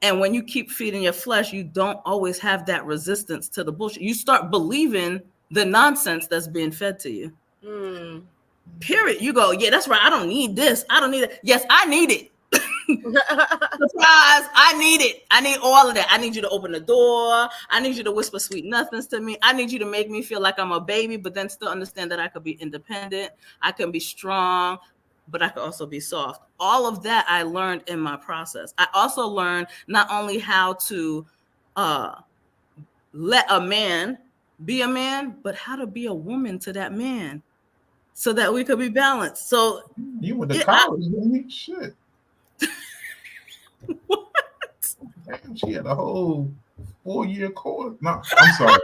And when you keep feeding your flesh, you don't always have that resistance to the bullshit. You start believing the nonsense that's being fed to you. Mm. Period. You go, yeah, that's right. I don't need this. I don't need it. Yes, I need it. Surprise, I need it. I need all of that. I need you to open the door. I need you to whisper sweet nothings to me. I need you to make me feel like I'm a baby, but then still understand that I could be independent. I can be strong, but I could also be soft. All of that I learned in my process. I also learned not only how to let a man be a man, but how to be a woman to that man so that we could be balanced. So You went to yeah, college, didn't you? Shit. what? Damn, she had a whole 4-year course. No, I'm sorry.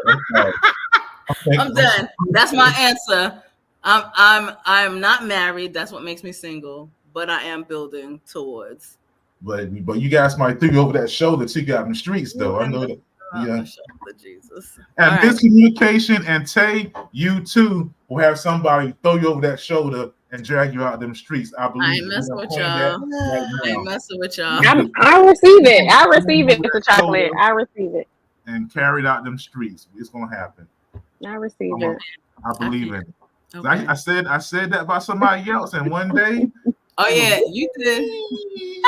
I'm done. That's my answer. I'm not married. That's what makes me single, but I am building towards. But you guys might threw you over that shoulder too. Got in the streets though. I know that. Yeah. Jesus. And All right. miscommunication and Tay, you too will have somebody throw you over that shoulder and drag you out them streets. I believe. I ain't messing with y'all. I ain't messing with y'all. I receive it. I receive it, Mr. Chocolate. I receive it. And carried out them streets. It's gonna happen. I receive it. I believe it. Okay. I said that about somebody else, and one day. Oh yeah, you did.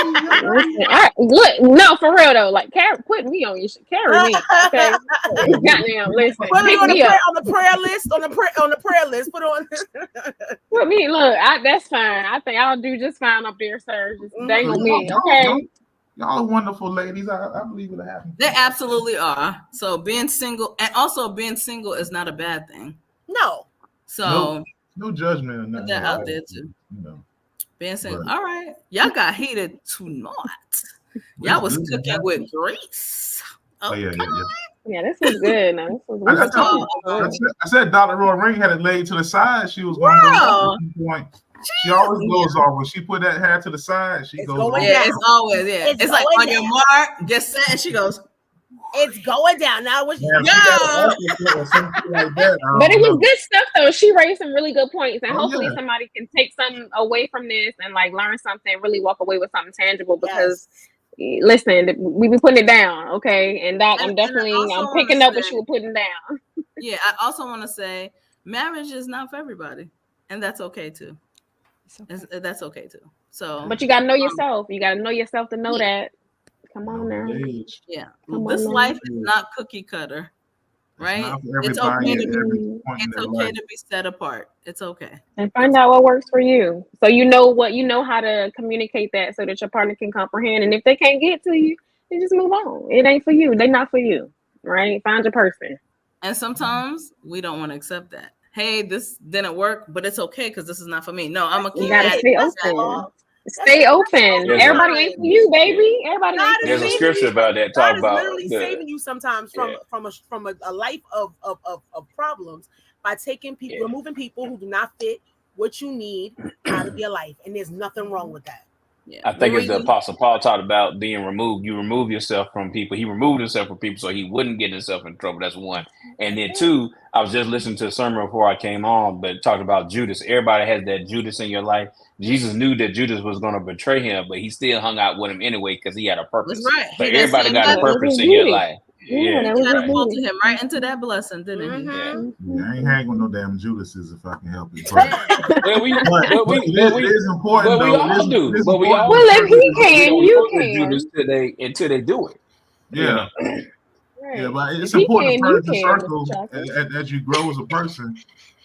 Listen, look, no, for real though. Like, put me on your shit. Carry me, okay? Goddamn, listen. Put me Pick on me up. the prayer list. On the prayer list. Put on. Put me. Look, that's fine. I think I'll do just fine up there, sir. Just dangle me, okay? Y'all are wonderful ladies. I believe it'll happen. They absolutely are. So being single, and also being single is not a bad thing. No. So no judgment or nothing. put that out there too. You know. Being single. Right. All right. Y'all got heated tonight. Y'all was cooking with grease. Oh yeah. Yeah, this was good. No, this was I said Dr. Roy Ring had it laid to the side. She was going Wow. to go point. She always goes off when she put that hair to the side. She goes off. Yeah, it's always It's like going on your down. mark, get set, and she goes. It's going down now. Yeah, she got an or something like that. But it was good stuff though. She raised some really good points, and hopefully yeah. somebody can take something away from this and like learn something, really walk away with something tangible. Because listen, we be putting it down, okay? And that I'm picking up what you were putting down. Yeah, I also want to say marriage is not for everybody, and that's okay too. That's okay too. So, but you gotta know yourself. You gotta know yourself to know that. Come on now. Yeah, Come this on life now. is not cookie cutter, right? It's okay to be. It's okay to be set apart. It's okay. And find out what works for you. So you know how to communicate that so that your partner can comprehend. And if they can't get to you, then just move on. It ain't for you. They're not for you. Right? Find your person. And sometimes we don't want to accept that. Hey, this didn't work, but it's okay because this is not for me. No, I'm gonna keep You gotta at stay it. open. Stay open. There's Everybody ain't for you, baby. Everybody God ain't for is There's a you. saving scripture you. about that. God Talk is about literally saving you sometimes from a life of problems by taking people, Yeah. removing people who do not fit what you need out of your life, and there's nothing wrong with that. Yeah. I think Well, it's the Apostle Paul talked about being removed. You remove yourself from people. He removed himself from people so he wouldn't get himself in trouble. That's one. And then two, I was just listening to a sermon before I came on, but it talked about Judas. Everybody has that Judas in your life. Jesus knew that Judas was going to betray him, but he still hung out with him anyway because he had a purpose. That's right. So He that everybody same got a God That was purpose his in your duty. life. Yeah, that Yeah, was his right. pulled duty. him right into that blessing, didn't he? Yeah. Yeah, I ain't hang with no damn Judases if I can help it. But, Well, we, but, but but we, it, but is, we, it is important, but we though. all do. It is But we important. all Well, if he we can, don't you fuck with Judas can. until they do it. You Yeah. know? Yeah, but it's If he important can, to you purge the can, Mr. circle Chocolate. as you grow as a person.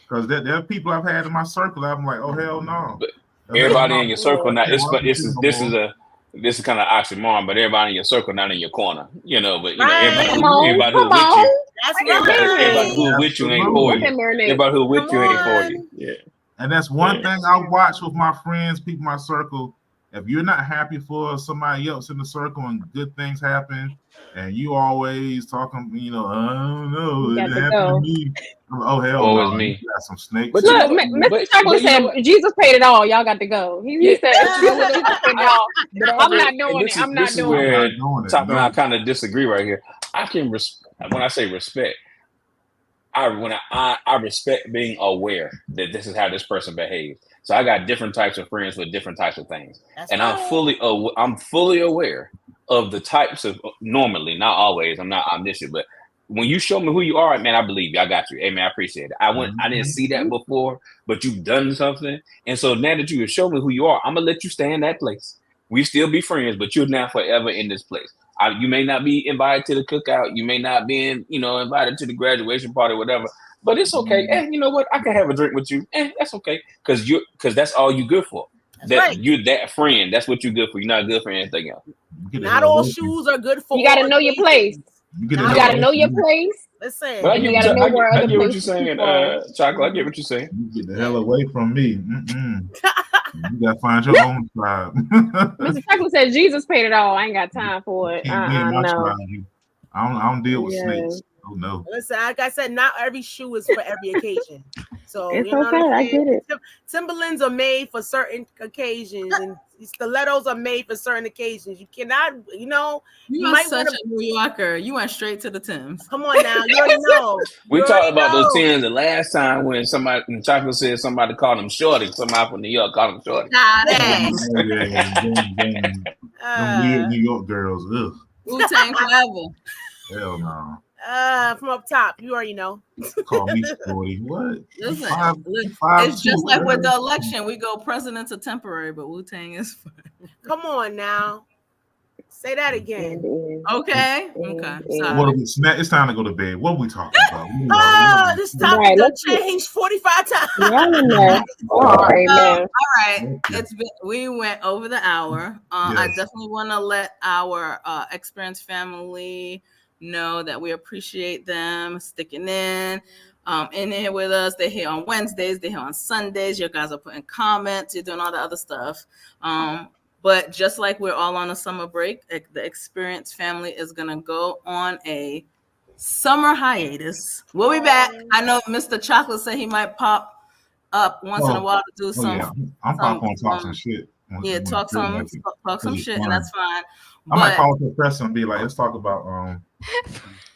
Because there are people I've had in my circle, I'm like, oh, hell no. But Hell everybody no. in your circle now. I can't rock with This you is no this more. is a this is kind of oxymoron, but everybody in your circle not in your corner. You know, but you know Right. Come on, everybody come who with on. you, That's everybody right. who with you ain't for Absolutely. you. Marinate. Everybody who with Come you ain't for you. on. Yeah. And that's one Yeah. thing I watch with my friends, people in my circle. If you're not happy for somebody else in the circle and good things happen, and you always talking, I don't know, You it got to happened go. to me. Oh, hell Woe no. is me. You got some snakes. But Look, you know, Mr. Chocolate you know said what? Jesus paid it all. Y'all got to go. He Yeah, said but you know what? Jesus paid it all. But I'm not And doing it. I'm not this is doing I'm it. where not doing it. Top and No. I kind of disagree right here. When I say respect, I respect being aware that this is how this person behaves. So I got different types of friends with different types of things, That's and right. I'm fully aware of the types of normally, not always. I'm not omniscient, but when you show me who you are, man, I believe you. I got you. Hey, man, I appreciate it. I didn't see that before, but you've done something, and so now that you have shown me who you are, I'm gonna let you stay in that place. We still be friends, but you're now forever in this place. You may not be invited to the cookout. You may not be invited to the graduation party, whatever. But it's okay. And you know what? I can have a drink with you. That's okay. Because that's all you good for. That's right. You're that friend. That's what you're good for. You're not good for anything else. Not all shoes are good for You got to all know your place. You You got to know your place. Listen. But I And you get, got to know where I other get what you're places saying, are. Chocolate. I get what you're saying. You get the hell away from me. You gotta find your own tribe. Mr. Chocolate said Jesus paid it all. I ain't got time for it. Can't be in my No. tribe. I don't deal with Yes. snakes. Oh no. Listen, like I said, not every shoe is for every occasion. So It's you know okay. what I'm I saying? get it. Timberlands are made for certain occasions, and stilettos are made for certain occasions. You cannot, you You are might such want to. a New Yorker. You went straight to the Timbs. Come on now, you already know. We You talked already about those know. 10s the last time when Chocolate said somebody called him Shorty. Somebody from New York called him Shorty. Nah, Oh, that yeah. Them weird New York girls. Ugh. Wu-Tang forever. Hell no. From up top, you already know. Call me Shorty. What? Listen, Five it's just two, like with the whatever. election. We go president to temporary, but Wu-Tang is Come on now. Say that again. okay. Okay. What are we, it's time to go to bed. What are we talking about? This topic done changed 45 times. All right. We went over the hour. I definitely want to let our Experience family know that we appreciate them sticking in here with us. They're here on Wednesdays. They're here on Sundays. You guys are putting comments. You're doing all the other stuff. But just like we're all on a summer break, the Experience family is going to go on a summer hiatus. We'll be back. I know Mr. Chocolate said he might pop up once in a while to do some. Yeah. I'm probably gonna talk some shit. Yeah, talk some shit, and that's fine. I might call up the press and be like, let's talk about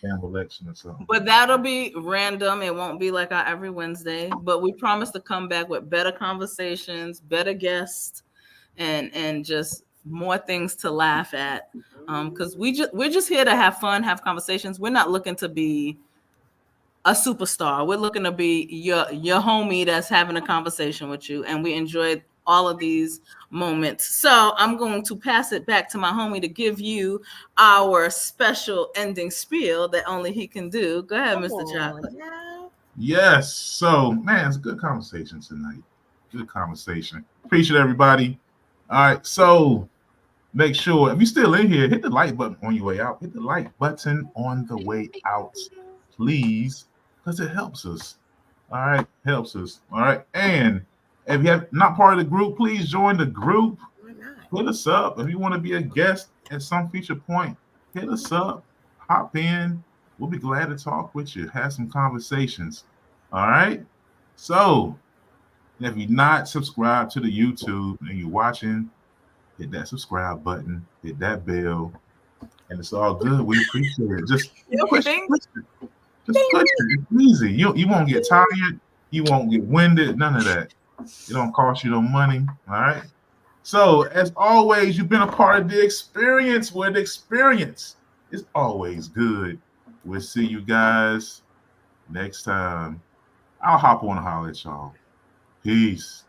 damn election or something. But that'll be random. It won't be like our every Wednesday. But we promise to come back with better conversations, better guests, and just more things to laugh at. Because we're just here to have fun, have conversations. We're not looking to be a superstar. We're looking to be your homie that's having a conversation with you, and we enjoyed all of these moments. So I'm going to pass it back to my homie to give you our special ending spiel that only he can do. Go ahead, Mr. Chocolate. Yes. So, man, it's a good conversation tonight. Good conversation. Appreciate everybody. All right. So make sure if you're still in here, hit the like button on your way out. Hit the like button on the way out, please, because it helps us. All right. Helps us. All right. And if you have not part of the group, please join the group. hit us up. If you want to be a guest at some future point, hit us up. Hop in. We'll be glad to talk with you. Have some conversations. All right. So if you're not subscribed to the YouTube and you're watching, hit that subscribe button, hit that bell, and it's all good. We appreciate it. Just push it. Just push it. It's easy. You won't get tired. You won't get winded. None of that. It don't cost you no money. All right. So as always, you've been a part of the experience, where the experience is always good. We'll see you guys next time. I'll hop on and holler at y'all. Peace.